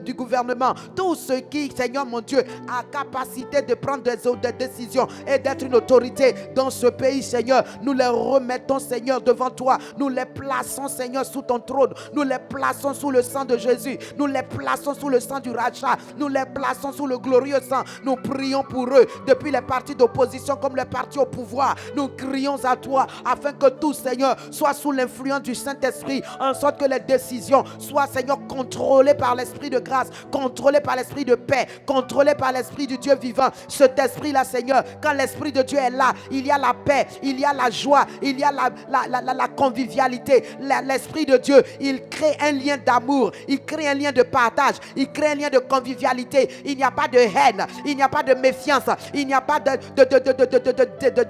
du gouvernement, tous ceux qui, Seigneur mon Dieu, a capacité de prendre des décisions et d'être une autorité dans ce pays, Seigneur. Nous les remettons, Seigneur, devant toi. Nous les plaçons, Seigneur, sous ton trône. Nous les plaçons sous le sang de Jésus. Nous les plaçons sous le sang du rachat. Nous les plaçons sous le glorieux sang. Nous prions pour eux, depuis les partis d'opposition comme les partis au pouvoir. Nous crions à toi afin que tout, Seigneur, soit sous l'influence du Saint-Esprit, en sorte que les décisions soient, Seigneur, contrôlées par l'Esprit de grâce, contrôlées par l'Esprit de paix, contrôlées par l'Esprit du Dieu vivant. Cet Esprit-là, Seigneur, quand l'Esprit de Dieu est là, il y a la paix, il y a la joie, il y a la convivialité. L'Esprit de Dieu, il crée un lien d'amour, il crée un lien de partage, il crée un lien de convivialité. Il n'y a pas de haine, il n'y a pas de méfiance, il n'y a pas de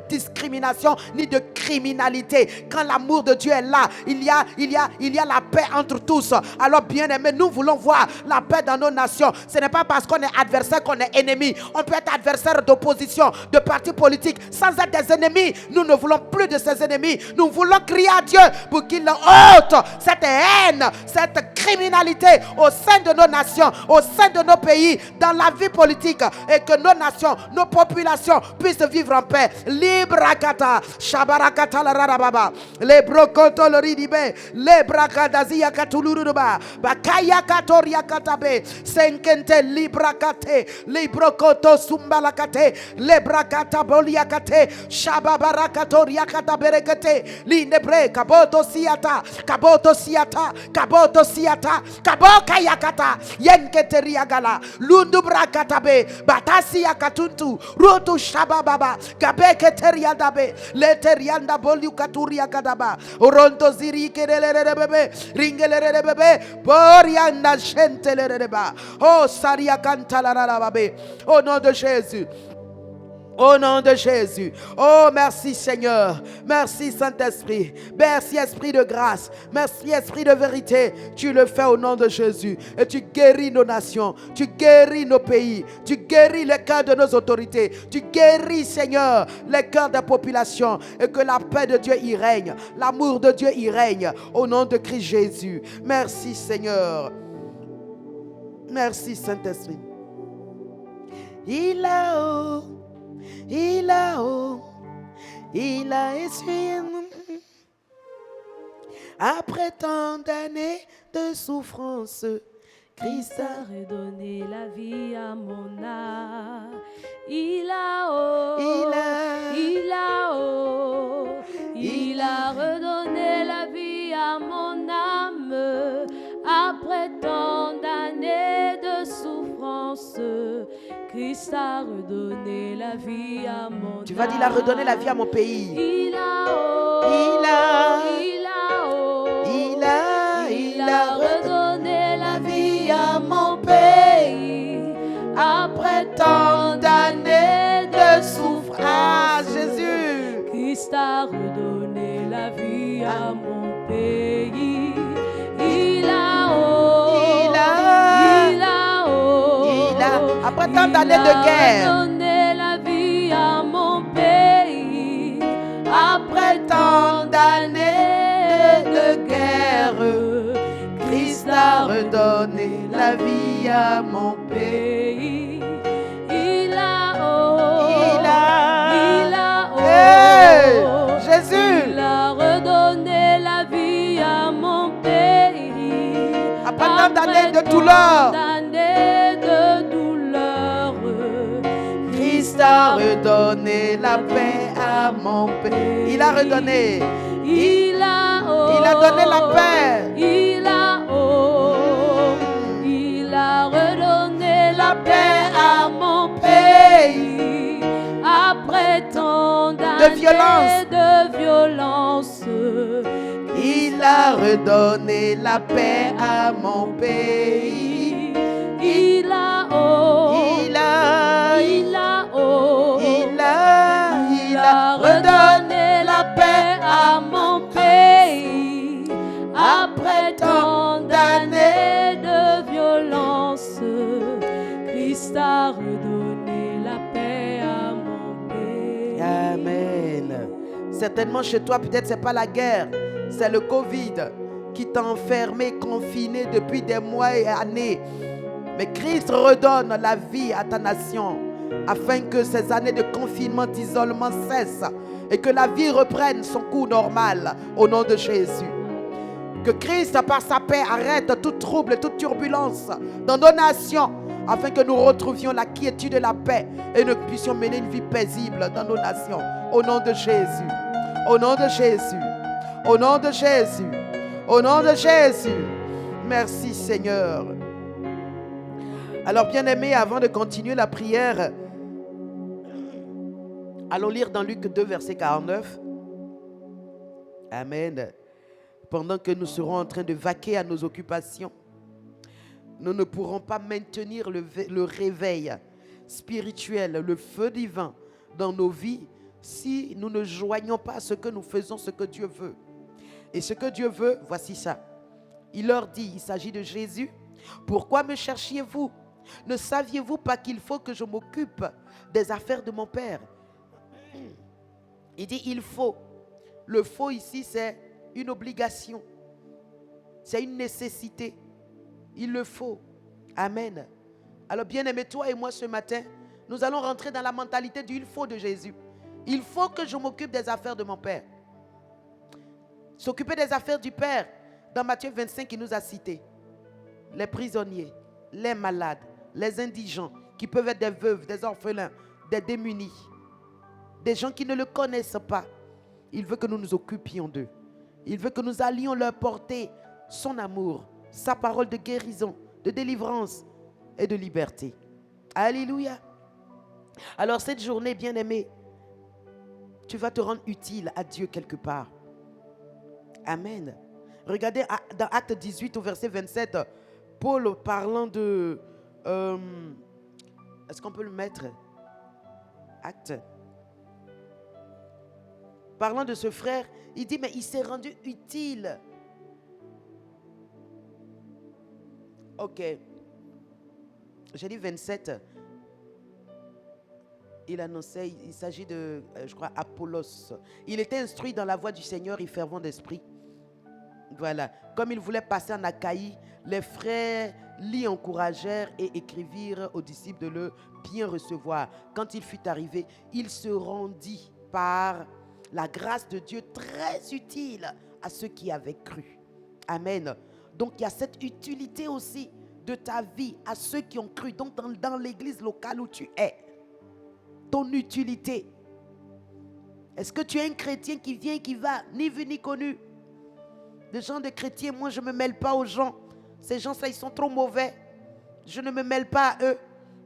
discrimination ni de criminalité. Quand l'amour de Dieu est là, il y a la paix entre tous. Alors bien aimés, nous voulons voir la paix dans nos nations. Ce n'est pas parce qu'on est adversaire qu'on est ennemi. On peut être adversaire d'opposition, de partis politiques sans être des ennemis. Nous ne voulons plus de ces ennemis. Nous voulons crier à Dieu pour qu'il qu'il ôte cette haine, cette criminalité au sein de nos nations, au sein de nos pays, dans la vie politique, et que nos nations, nos populations puissent vivre en paix. Librakata, Shabarakata la Rarababa, les brokoto le ridibe, les brakadazia katuluruba, bakaya katoria katabe, senkente librakate, librokoto sumbalakate, les brakata boliakate, shababarakatoria kataberekate, linebre kaboto siata, kaboto siata, kaboto siata, kaboka yakata, yenkete lundu brakatabe, batasi yakatuntu, rutu shabababa, kabeke teriadabe, leterianda boliukaturia kadaba, oronto ziri kerelebebe, ringelebebe, borianda shenteleba, oh saria kantalarababe, au nom de Jésus. Au nom de Jésus. Oh, merci Seigneur. Merci Saint-Esprit. Merci Esprit de grâce. Merci Esprit de vérité. Tu le fais au nom de Jésus. Et tu guéris nos nations. Tu guéris nos pays. Tu guéris les cœurs de nos autorités. Tu guéris, Seigneur, les cœurs des populations. Et que la paix de Dieu y règne. L'amour de Dieu y règne. Au nom de Christ Jésus. Merci Seigneur. Merci Saint-Esprit. Il a essuyé après tant d'années de souffrance. Christ a redonné la vie à mon âme. Il a redonné la vie à mon âme après tant d'années de souffrance. Christ a redonné la vie à mon âme. Tu vas dire, il a redonné la vie à mon pays. Il a redonné la vie à mon pays après tant d'années de souffrance. Ah, Jésus. Christ a redonné la vie à mon pays. Il a après tant d'années de guerre, redonné la vie à mon pays après tant d'années de guerre. Christ a redonné la vie à mon pays. Jésus. Il a redonné la vie à mon pays après tant d'années de douleur. Christ a redonné la paix à mon pays. Il a redonné. Il a donné la paix. Il a redonné la paix à mon pays après tant d'années de violence. Il a redonné la paix à mon pays. Il a redonné la paix à mon pays après tant d'années de violence. Christ a redonné la paix à mon pays. Amen. Certainement chez toi, peut-être c'est pas la guerre, c'est le Covid qui t'a enfermé, confiné depuis des mois et années. Mais Christ redonne la vie à ta nation afin que ces années de confinement, d'isolement cessent et que la vie reprenne son cours normal au nom de Jésus. Que Christ, par sa paix, arrête tout trouble, toute turbulence dans nos nations afin que nous retrouvions la quiétude et la paix et nous puissions mener une vie paisible dans nos nations. Au nom de Jésus. Au nom de Jésus. Au nom de Jésus. Au nom de Jésus. Merci Seigneur. Alors bien-aimés, avant de continuer la prière, allons lire dans Luc 2, verset 49. Amen. Pendant que nous serons en train de vaquer à nos occupations, nous ne pourrons pas maintenir le réveil spirituel, le feu divin dans nos vies si nous ne joignons pas ce que nous faisons, ce que Dieu veut. Et ce que Dieu veut, voici ça. Il leur dit, il s'agit de Jésus. Pourquoi me cherchiez-vous? Ne saviez-vous pas qu'il faut que je m'occupe des affaires de mon Père? Il dit il faut. Le faut ici, c'est une obligation. C'est une nécessité. Il le faut. Amen. Alors bien-aimé, toi et moi ce matin, nous allons rentrer dans la mentalité du il faut de Jésus. Il faut que je m'occupe des affaires de mon Père. S'occuper des affaires du Père. Dans Matthieu 25, il nous a cité les prisonniers, les malades, les indigents, qui peuvent être des veuves, des orphelins, des démunis, des gens qui ne le connaissent pas. Il veut que nous nous occupions d'eux. Il veut que nous allions leur porter son amour, sa parole de guérison, de délivrance et de liberté. Alléluia. Alors cette journée, bien-aimé, tu vas te rendre utile à Dieu quelque part. Amen. Regardez dans Acte 18 au verset 27, Paul parlant de... est-ce qu'on peut le mettre? Acte. Parlant de ce frère, il dit, mais il s'est rendu utile. Ok. J'ai dit 27. Il annonçait, il s'agit de, je crois, Apollos. Il était instruit dans la voie du Seigneur et fervent d'esprit. Voilà. Comme il voulait passer en Achaïe, les frères l'y encouragèrent et écrivirent aux disciples de le bien recevoir. Quand il fut arrivé, il se rendit par la grâce de Dieu très utile à ceux qui avaient cru. Amen. Donc il y a cette utilité aussi de ta vie à ceux qui ont cru. Donc dans l'église locale où tu es, ton utilité. Est-ce que tu es un chrétien qui vient et qui va, ni vu ni connu? Les gens de chrétiens, moi je ne me mêle pas aux gens. Ces gens-là, ils sont trop mauvais. Je ne me mêle pas à eux.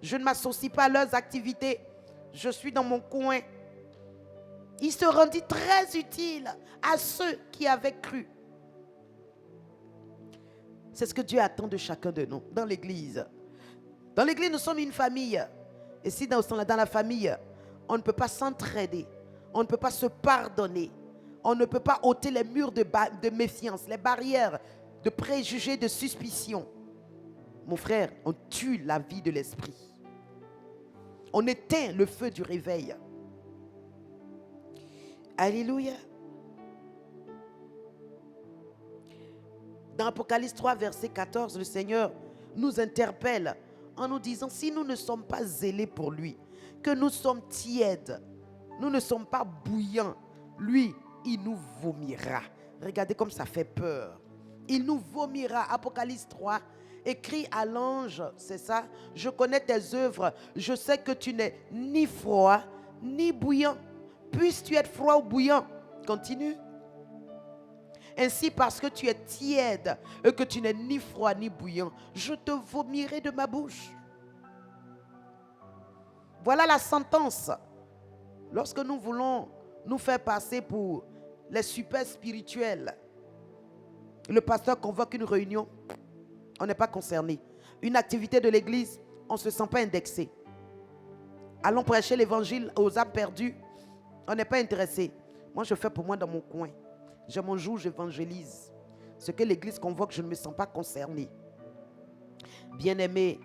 Je ne m'associe pas à leurs activités. Je suis dans mon coin. Il se rendit très utile à ceux qui avaient cru. C'est ce que Dieu attend de chacun de nous dans l'église. Dans l'église, nous sommes une famille. Et si dans la famille, on ne peut pas s'entraider, on ne peut pas se pardonner, on ne peut pas ôter les murs de méfiance, les barrières de préjugés, de suspicion. Mon frère, on tue la vie de l'esprit. On éteint le feu du réveil. Alléluia. Dans Apocalypse 3, verset 14, le Seigneur nous interpelle en nous disant, si nous ne sommes pas zélés pour lui, que nous sommes tièdes, nous ne sommes pas bouillants, lui, il nous vomira. Regardez comme ça fait peur. Il nous vomira. Apocalypse 3, écrit à l'ange, c'est ça, je connais tes œuvres, je sais que tu n'es ni froid, ni bouillant. Puisses-tu être froid ou bouillant? Continue. Ainsi, parce que tu es tiède et que tu n'es ni froid ni bouillant, je te vomirai de ma bouche. Voilà la sentence. Lorsque nous voulons nous faire passer pour les super spirituels, le pasteur convoque une réunion, on n'est pas concerné. Une activité de l'église, on ne se sent pas indexé. Allons prêcher l'évangile aux âmes perdues, on n'est pas intéressé. Moi, je fais pour moi dans mon coin. J'ai mon jour, j'évangélise. Ce que l'église convoque, je ne me sens pas concerné. Bien-aimé,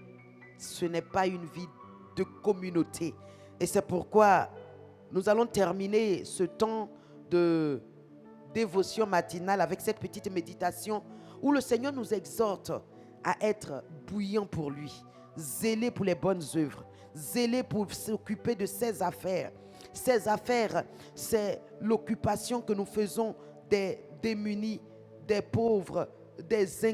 ce n'est pas une vie de communauté. Et c'est pourquoi nous allons terminer ce temps de dévotion matinale avec cette petite méditation où le Seigneur nous exhorte à être bouillant pour lui, zélé pour les bonnes œuvres, zélé pour s'occuper de ses affaires. Ces affaires, c'est l'occupation que nous faisons des démunis, des pauvres, des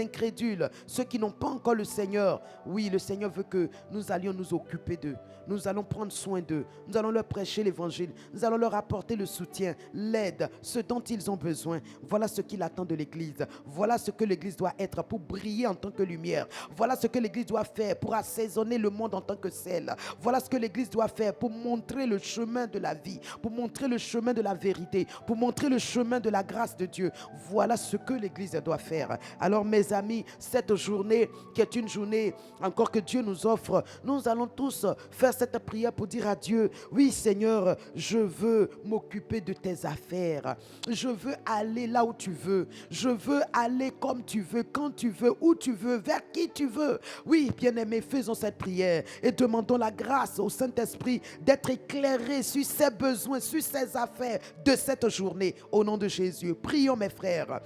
incrédules, ceux qui n'ont pas encore le Seigneur. Oui, le Seigneur veut que nous allions nous occuper d'eux. Nous allons prendre soin d'eux. Nous allons leur prêcher l'évangile. Nous allons leur apporter le soutien, l'aide, ce dont ils ont besoin. Voilà ce qu'il attend de l'église. Voilà ce que l'église doit être pour briller en tant que lumière. Voilà ce que l'église doit faire pour assaisonner le monde en tant que sel. Voilà ce que l'église doit faire pour montrer le chemin de la vie, pour montrer le chemin de la vérité, pour montrer le chemin de la grâce de Dieu. Voilà ce que l'église doit faire. Alors mes amis, cette journée qui est une journée encore que Dieu nous offre, nous allons tous faire cette prière pour dire à Dieu, oui Seigneur, je veux m'occuper de tes affaires. Je veux aller là où tu veux. Je veux aller comme tu veux, quand tu veux, où tu veux, vers qui tu veux. Oui, bien-aimés, faisons cette prière et demandons la grâce au Saint-Esprit d'être éclairé sur ses besoins, sur ses affaires de cette journée. Au nom de Jésus, prions mes frères.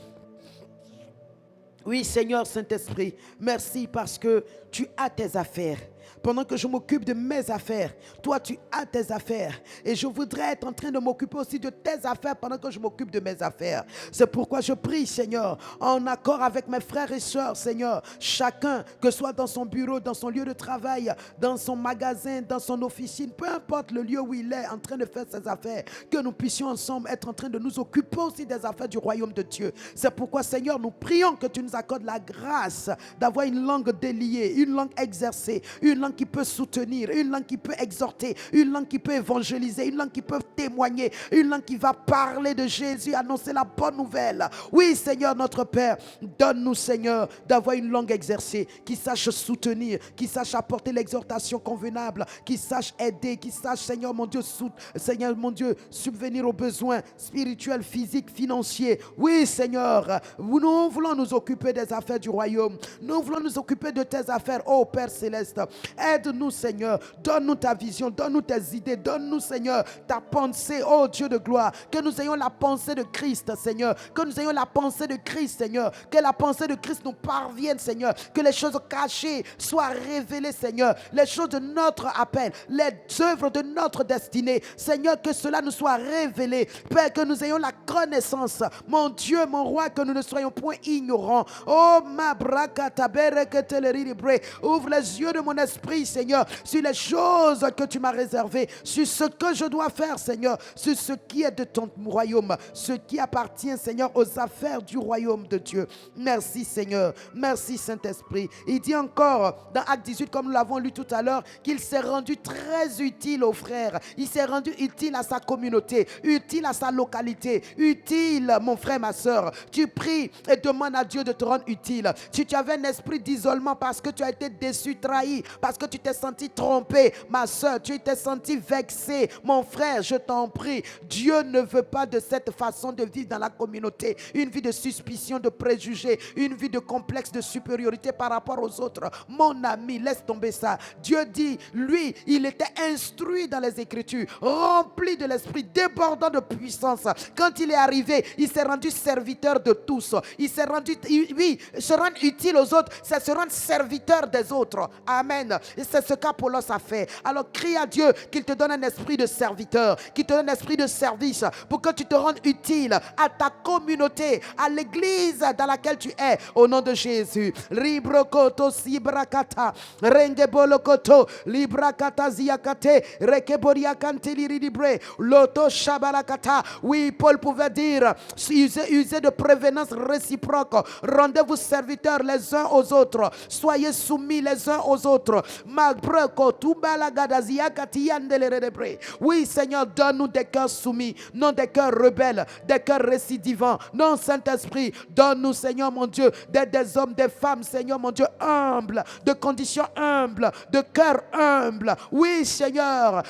Oui, Seigneur Saint-Esprit, merci parce que tu as tes affaires. Pendant que je m'occupe de mes affaires, toi tu as tes affaires. Et je voudrais être en train de m'occuper aussi de tes affaires pendant que je m'occupe de mes affaires. C'est pourquoi je prie, Seigneur, en accord avec mes frères et sœurs, Seigneur, chacun, que ce soit dans son bureau, dans son lieu de travail, dans son magasin, dans son officine, peu importe le lieu où il est en train de faire ses affaires, que nous puissions ensemble être en train de nous occuper aussi des affaires du royaume de Dieu. C'est pourquoi, Seigneur, nous prions que tu nous accordes la grâce d'avoir une langue déliée, une langue exercée, une langue qui peut soutenir, une langue qui peut exhorter, une langue qui peut évangéliser, une langue qui peut témoigner, une langue qui va parler de Jésus, annoncer la bonne nouvelle. Oui, Seigneur notre Père, donne-nous, Seigneur, d'avoir une langue exercée, qui sache soutenir, qui sache apporter l'exhortation convenable, qui sache aider, qui sache, Seigneur mon Dieu, subvenir aux besoins spirituels, physiques, financiers. Oui, Seigneur, nous voulons nous occuper des affaires du royaume. Nous voulons nous occuper de tes affaires, ô Père Céleste. Aide-nous, Seigneur. Donne-nous ta vision, donne-nous tes idées, donne-nous, Seigneur, ta pensée, ô Dieu de gloire. Que nous ayons la pensée de Christ, Seigneur. Que nous ayons la pensée de Christ, Seigneur. Que la pensée de Christ nous parvienne, Seigneur. Que les choses cachées soient révélées, Seigneur. Les choses de notre appel, les œuvres de notre destinée, Seigneur, que cela nous soit révélé. Père, que nous ayons la connaissance, mon Dieu, mon roi, que nous ne soyons point ignorants. Oh, ma brakatabere que te le ribre. Ouvre les yeux de mon esprit, Seigneur, sur les choses que tu m'as réservées, sur ce que je dois faire, Seigneur, sur ce qui est de ton royaume, ce qui appartient, Seigneur, aux affaires du royaume de Dieu. Merci, Seigneur. Merci, Saint-Esprit. Il dit encore dans Acte 18, comme nous l'avons lu tout à l'heure, qu'il s'est rendu très utile aux frères. Il s'est rendu utile à sa communauté, utile à sa localité, utile, mon frère, ma soeur. Tu pries et demandes à Dieu de te rendre utile. Si tu avais un esprit d'isolement parce que tu as été déçu, trahi, parce que tu t'es senti trompé, ma soeur, tu t'es senti vexé, mon frère, je t'en prie, Dieu ne veut pas de cette façon de vivre dans la communauté, une vie de suspicion, de préjugés, une vie de complexe de supériorité par rapport aux autres. Mon ami, laisse tomber ça. Dieu dit, lui, il était instruit dans les Écritures, rempli de l'esprit, débordant de puissance. Quand il est arrivé, il s'est rendu serviteur de tous. Il s'est rendu, oui, se rendre utile aux autres, c'est se rendre serviteur des autres. Amen. Et c'est ce qu'Apollos a fait. Alors crie à Dieu qu'il te donne un esprit de serviteur, qu'il te donne un esprit de service pour que tu te rendes utile à ta communauté, à l'église dans laquelle tu es. Au nom de Jésus. Librokoto sibrakata, rengebolokoto, librakata ziakate, rekeboriakante liribre, loto shabalakata. Oui, Paul pouvait dire, usez de prévenance réciproque. Rendez-vous serviteurs les uns aux autres. Soyez soumis les uns aux autres. Oui, Seigneur, donne-nous des cœurs soumis, non des cœurs rebelles, des cœurs récidivants. Non, Saint-Esprit, donne-nous, Seigneur mon Dieu, des hommes, des femmes, Seigneur mon Dieu, humbles, de conditions humbles, de cœur humble. Oui, Seigneur.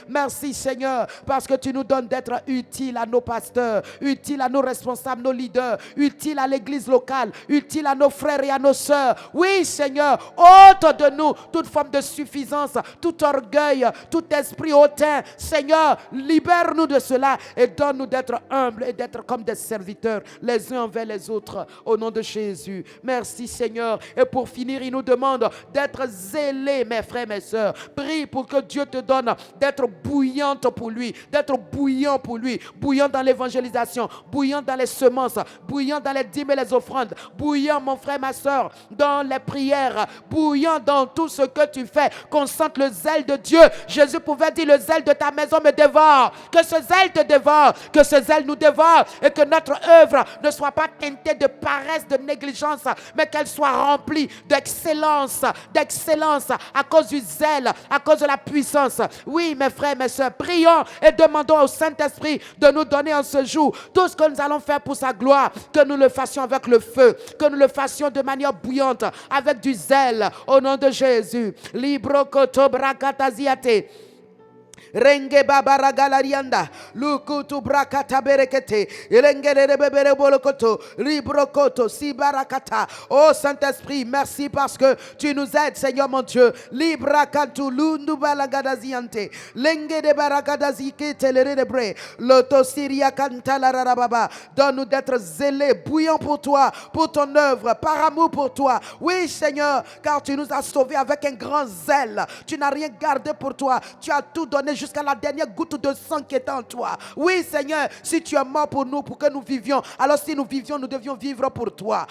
Merci, Seigneur, parce que tu nous donnes d'être utiles à nos pasteurs, utiles à nos responsables, nos leaders, utiles à l'église locale, utiles à nos frères et à nos sœurs. Oui, Seigneur, ôte de nous toute forme de suffisance, tout orgueil, tout esprit hautain. Seigneur, libère-nous de cela et donne-nous d'être humbles et d'être comme des serviteurs les uns envers les autres. Au nom de Jésus. Merci, Seigneur. Et pour finir, il nous demande d'être zélés, mes frères, mes sœurs. Prie pour que Dieu te donne d'être bouillante pour lui, d'être bouillant pour lui, bouillant dans l'évangélisation, bouillant dans les semences, bouillant dans les dîmes et les offrandes, bouillant, mon frère, ma soeur, dans les prières, bouillant dans tout ce que tu fais, qu'on sente le zèle de Dieu. Jésus pouvait dire, le zèle de ta maison me dévore. Que ce zèle te dévore, que ce zèle nous dévore et que notre œuvre ne soit pas teintée de paresse, de négligence, mais qu'elle soit remplie d'excellence, d'excellence à cause du zèle, à cause de la puissance. Oui, mes frères, mes soeurs, prions et demandons au Saint-Esprit de nous donner en ce jour tout ce que nous allons faire pour sa gloire, que nous le fassions avec le feu, que nous le fassions de manière bouillante, avec du zèle, au nom de Jésus. Libro koto brakataziate. Renge babara galarianda, lukutu brakata berekete, rengere bebere bolokoto, librokoto, sibarakata. Oh Saint-Esprit, merci parce que tu nous aides, Seigneur mon Dieu. Librakatu lundu balagadaziante, lenge de baragadazike telerebre, loto siria kantala rarababa. Donne-nous d'être zélés, bouillants pour toi, pour ton œuvre, par amour pour toi. Oui, Seigneur, car tu nous as sauvés avec un grand zèle. Tu n'as rien gardé pour toi. Tu as tout donné jusqu'à la dernière goutte de sang qui est en toi. Oui, Seigneur, si tu es mort pour nous, pour que nous vivions, alors si nous vivions, nous devions vivre pour toi.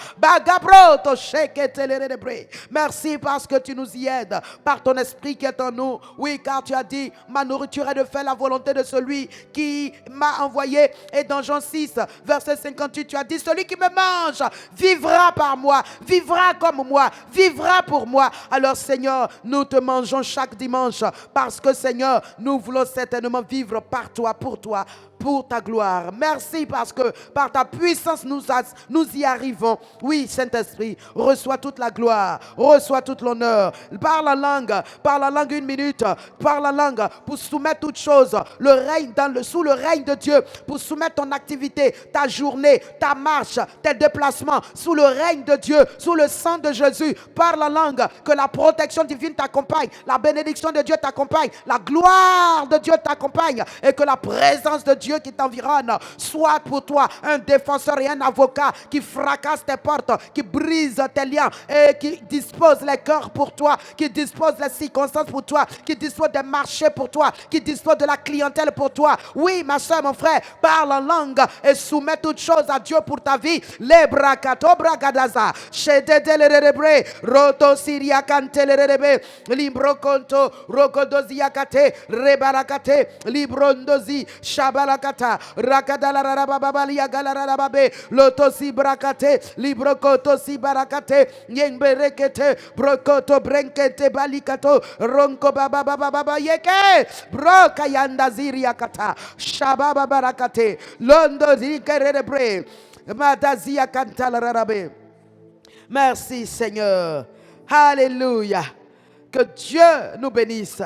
Merci parce que tu nous y aides par ton esprit qui est en nous. Oui, car tu as dit, ma nourriture est de faire la volonté de celui qui m'a envoyé. Et dans Jean 6, verset 58, tu as dit, celui qui me mange vivra par moi, vivra comme moi, vivra pour moi. Alors, Seigneur, nous te mangeons chaque dimanche parce que, Seigneur, nous voulons certainement vivre par toi, pour ta gloire. Merci parce que par ta puissance, nous y arrivons. Oui, Saint-Esprit, reçois toute la gloire, reçois toute l'honneur. Parle la langue 1 minute, parle la langue pour soumettre toutes choses, sous le règne de Dieu, pour soumettre ton activité, ta journée, ta marche, tes déplacements, sous le règne de Dieu, sous le sang de Jésus. Parle la langue, que la protection divine t'accompagne, la bénédiction de Dieu t'accompagne, la gloire de Dieu t'accompagne et que la présence de Dieu qui t'environne soit pour toi un défenseur et un avocat qui fracasse tes portes, qui brise tes liens et qui dispose les cœurs pour toi, qui dispose les circonstances pour toi, qui dispose des marchés pour toi, qui dispose de la clientèle pour toi. Oui, ma soeur, mon frère, parle en langue et soumets toutes choses à Dieu pour ta vie. Les brakato bragadaza, shededelerebre, roto siria cantelerebe, libro conto, rogodoziakate, rebarakate, librondozi, shabalakata, rakadalarababaliya galararababe, lotosi brakate, librokotosi barakate, yenberekete, brokoto brenkete balikato, ronko bababababa yeke, brokayanda ziriakata, shababa barakate, londo zikerebre, madazia kantalararabe. Merci Seigneur. Alléluia. Que Dieu nous bénisse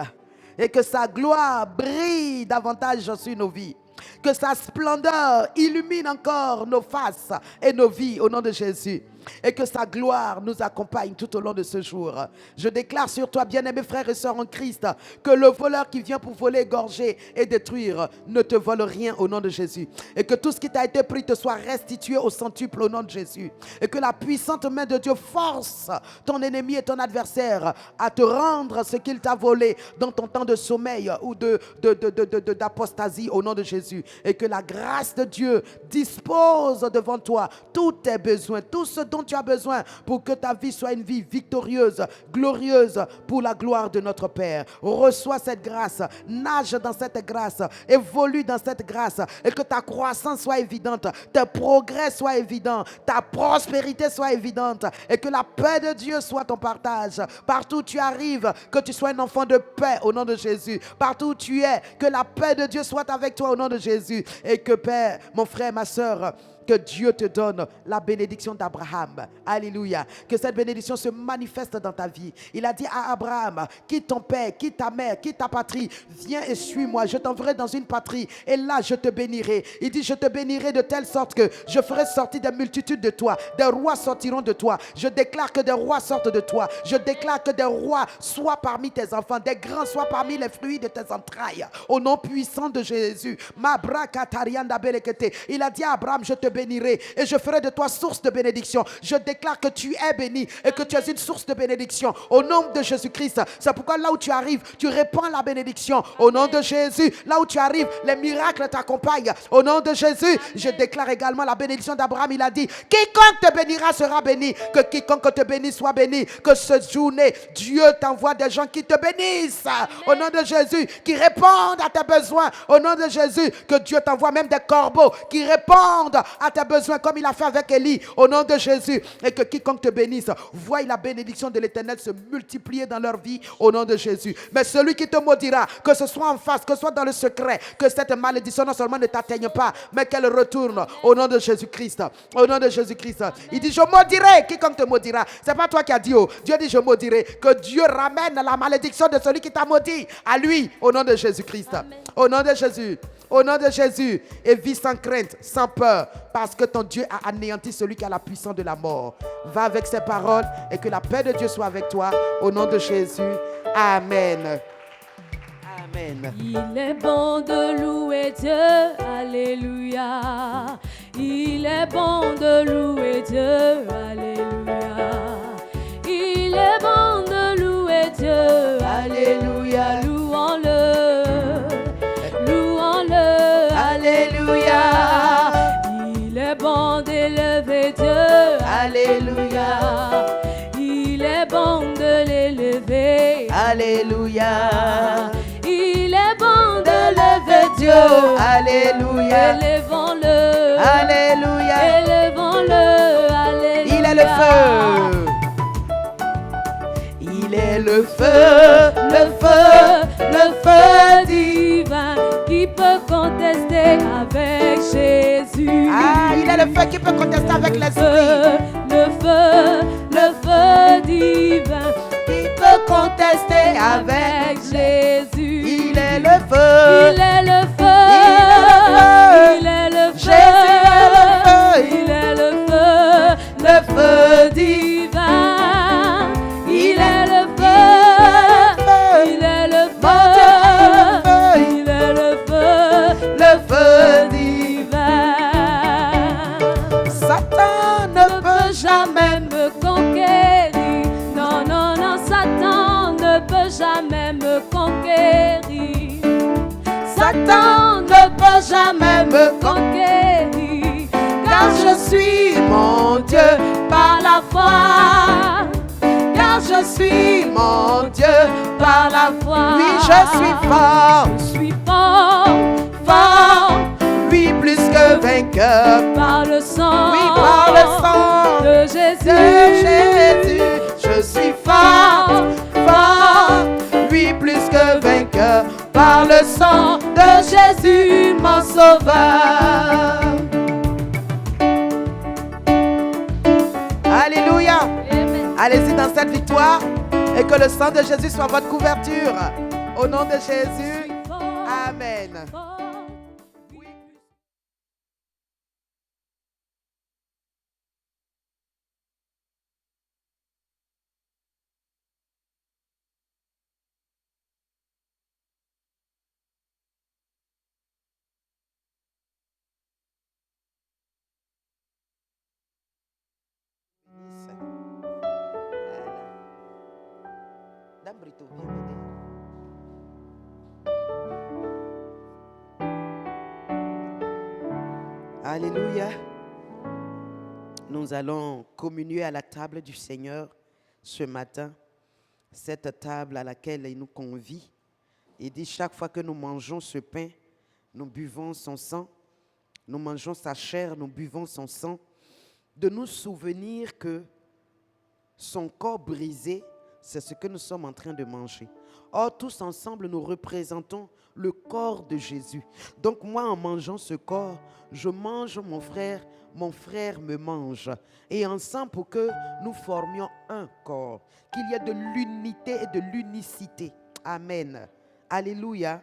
et que sa gloire brille davantage sur nos vies. Que sa splendeur illumine encore nos faces et nos vies au nom de Jésus. Et que sa gloire nous accompagne tout au long de ce jour. Je déclare sur toi, bien-aimés frères et sœurs en Christ, que le voleur qui vient pour voler, égorger et détruire ne te vole rien au nom de Jésus. Et que tout ce qui t'a été pris te soit restitué au centuple au nom de Jésus. Et que la puissante main de Dieu force ton ennemi et ton adversaire à te rendre ce qu'il t'a volé dans ton temps de sommeil ou d'apostasie au nom de Jésus. Et que la grâce de Dieu dispose devant toi tous tes besoins, tout ce dont tu as besoin pour que ta vie soit une vie victorieuse, glorieuse pour la gloire de notre Père. Reçois cette grâce, nage dans cette grâce, évolue dans cette grâce et que ta croissance soit évidente, tes progrès soient évidents, ta prospérité soit évidente et que la paix de Dieu soit ton partage. Partout où tu arrives, que tu sois un enfant de paix au nom de Jésus. Partout où tu es, que la paix de Dieu soit avec toi au nom de Jésus et que Père, mon frère, ma soeur, que Dieu te donne la bénédiction d'Abraham. Alléluia. Que cette bénédiction se manifeste dans ta vie. Il a dit à Abraham, quitte ton père, quitte ta mère, quitte ta patrie. Viens et suis-moi. Je t'enverrai dans une patrie. Et là, je te bénirai. Il dit, je te bénirai de telle sorte que je ferai sortir des multitudes de toi. Des rois sortiront de toi. Je déclare que des rois sortent de toi. Je déclare que des rois soient parmi tes enfants. Des grands soient parmi les fruits de tes entrailles. Au nom puissant de Jésus. Il a dit à Abraham, je te bénirai et je ferai de toi source de bénédiction. Je déclare que tu es béni et que tu es une source de bénédiction au nom de Jésus-Christ. C'est pourquoi là où tu arrives, tu répands la bénédiction au nom de Jésus. Là où tu arrives, les miracles t'accompagnent au nom de Jésus. Je déclare également la bénédiction d'Abraham. Il a dit, quiconque te bénira sera béni. Que quiconque te bénisse soit béni. Que cette journée, Dieu t'envoie des gens qui te bénissent au nom de Jésus, qui répondent à tes besoins au nom de Jésus. Que Dieu t'envoie même des corbeaux qui répondent à à tes besoins comme il a fait avec Élie, au nom de Jésus. Et que quiconque te bénisse, voie la bénédiction de l'Éternel se multiplier dans leur vie, au nom de Jésus. Mais celui qui te maudira, que ce soit en face, que ce soit dans le secret, que cette malédiction non seulement ne t'atteigne pas, mais qu'elle retourne au nom de Jésus-Christ. Au nom de Jésus-Christ. Il dit, je maudirai quiconque te maudira. C'est pas toi qui as dit, oh. Dieu dit, je maudirai. Que Dieu ramène la malédiction de celui qui t'a maudit à lui, au nom de Jésus-Christ. Au nom de Jésus. Au nom de Jésus. Et vis sans crainte, sans peur, parce que ton Dieu a anéanti celui qui a la puissance de la mort. Va avec ces paroles et que la paix de Dieu soit avec toi. Au nom de Jésus. Amen. Amen. Il est bon de louer Dieu, alléluia. Il est bon de louer Dieu, alléluia. Il est bon de louer Dieu, alléluia. Louons-le, louons-le, alléluia. Il est bon d'élever Dieu, alléluia. Il est bon de l'élever, Alléluia. il est bon de lever Dieu. Alléluia. Élevons-le. Alléluia. Élevons-le. Alléluia. Il est le feu. Il est le feu, le feu, le feu divin qui peut contester avec Jésus. Ah, il est le feu qui peut contester avec l'esprit. Le feu divin Qui peut contester avec Jésus. Il est le feu. Il est le feu. Il est le feu. Jésus est le feu. Il est le feu. Le feu divin. Il est le feu. Il est le feu. Il est le feu. Le feu Divin. Satan ne peut Jamais me conquérir. Non, non, non, Satan ne peut jamais me conquérir. Satan ne peut jamais me conquérir. Car je suis mon Dieu par la foi. Car je suis mon Dieu par la foi. Oui, je suis fort. Je suis fort, Fort. Oui, plus que vainqueur. par le sang. Oui, par le sang de Jésus. de Jésus. Je suis fort, fort. Oui, plus que vainqueur. Par le sang de Jésus, mon sauveur. Alléluia. Allez-y dans cette victoire et que le sang de Jésus soit votre couverture. Au nom de Jésus, Amen. Alléluia. Nous allons communier à la table du Seigneur ce matin. Cette table à laquelle il nous convie. Il dit chaque fois que nous mangeons ce pain, nous buvons son sang. Nous mangeons sa chair, nous buvons son sang. De nous souvenir que son corps brisé, c'est ce que nous sommes en train de manger. Or, tous ensemble, nous représentons le corps de Jésus. Donc, moi, en mangeant ce corps, je mange mon frère me mange. Et ensemble, pour que nous formions un corps, qu'il y ait de l'unité et de l'unicité. Amen. Alléluia.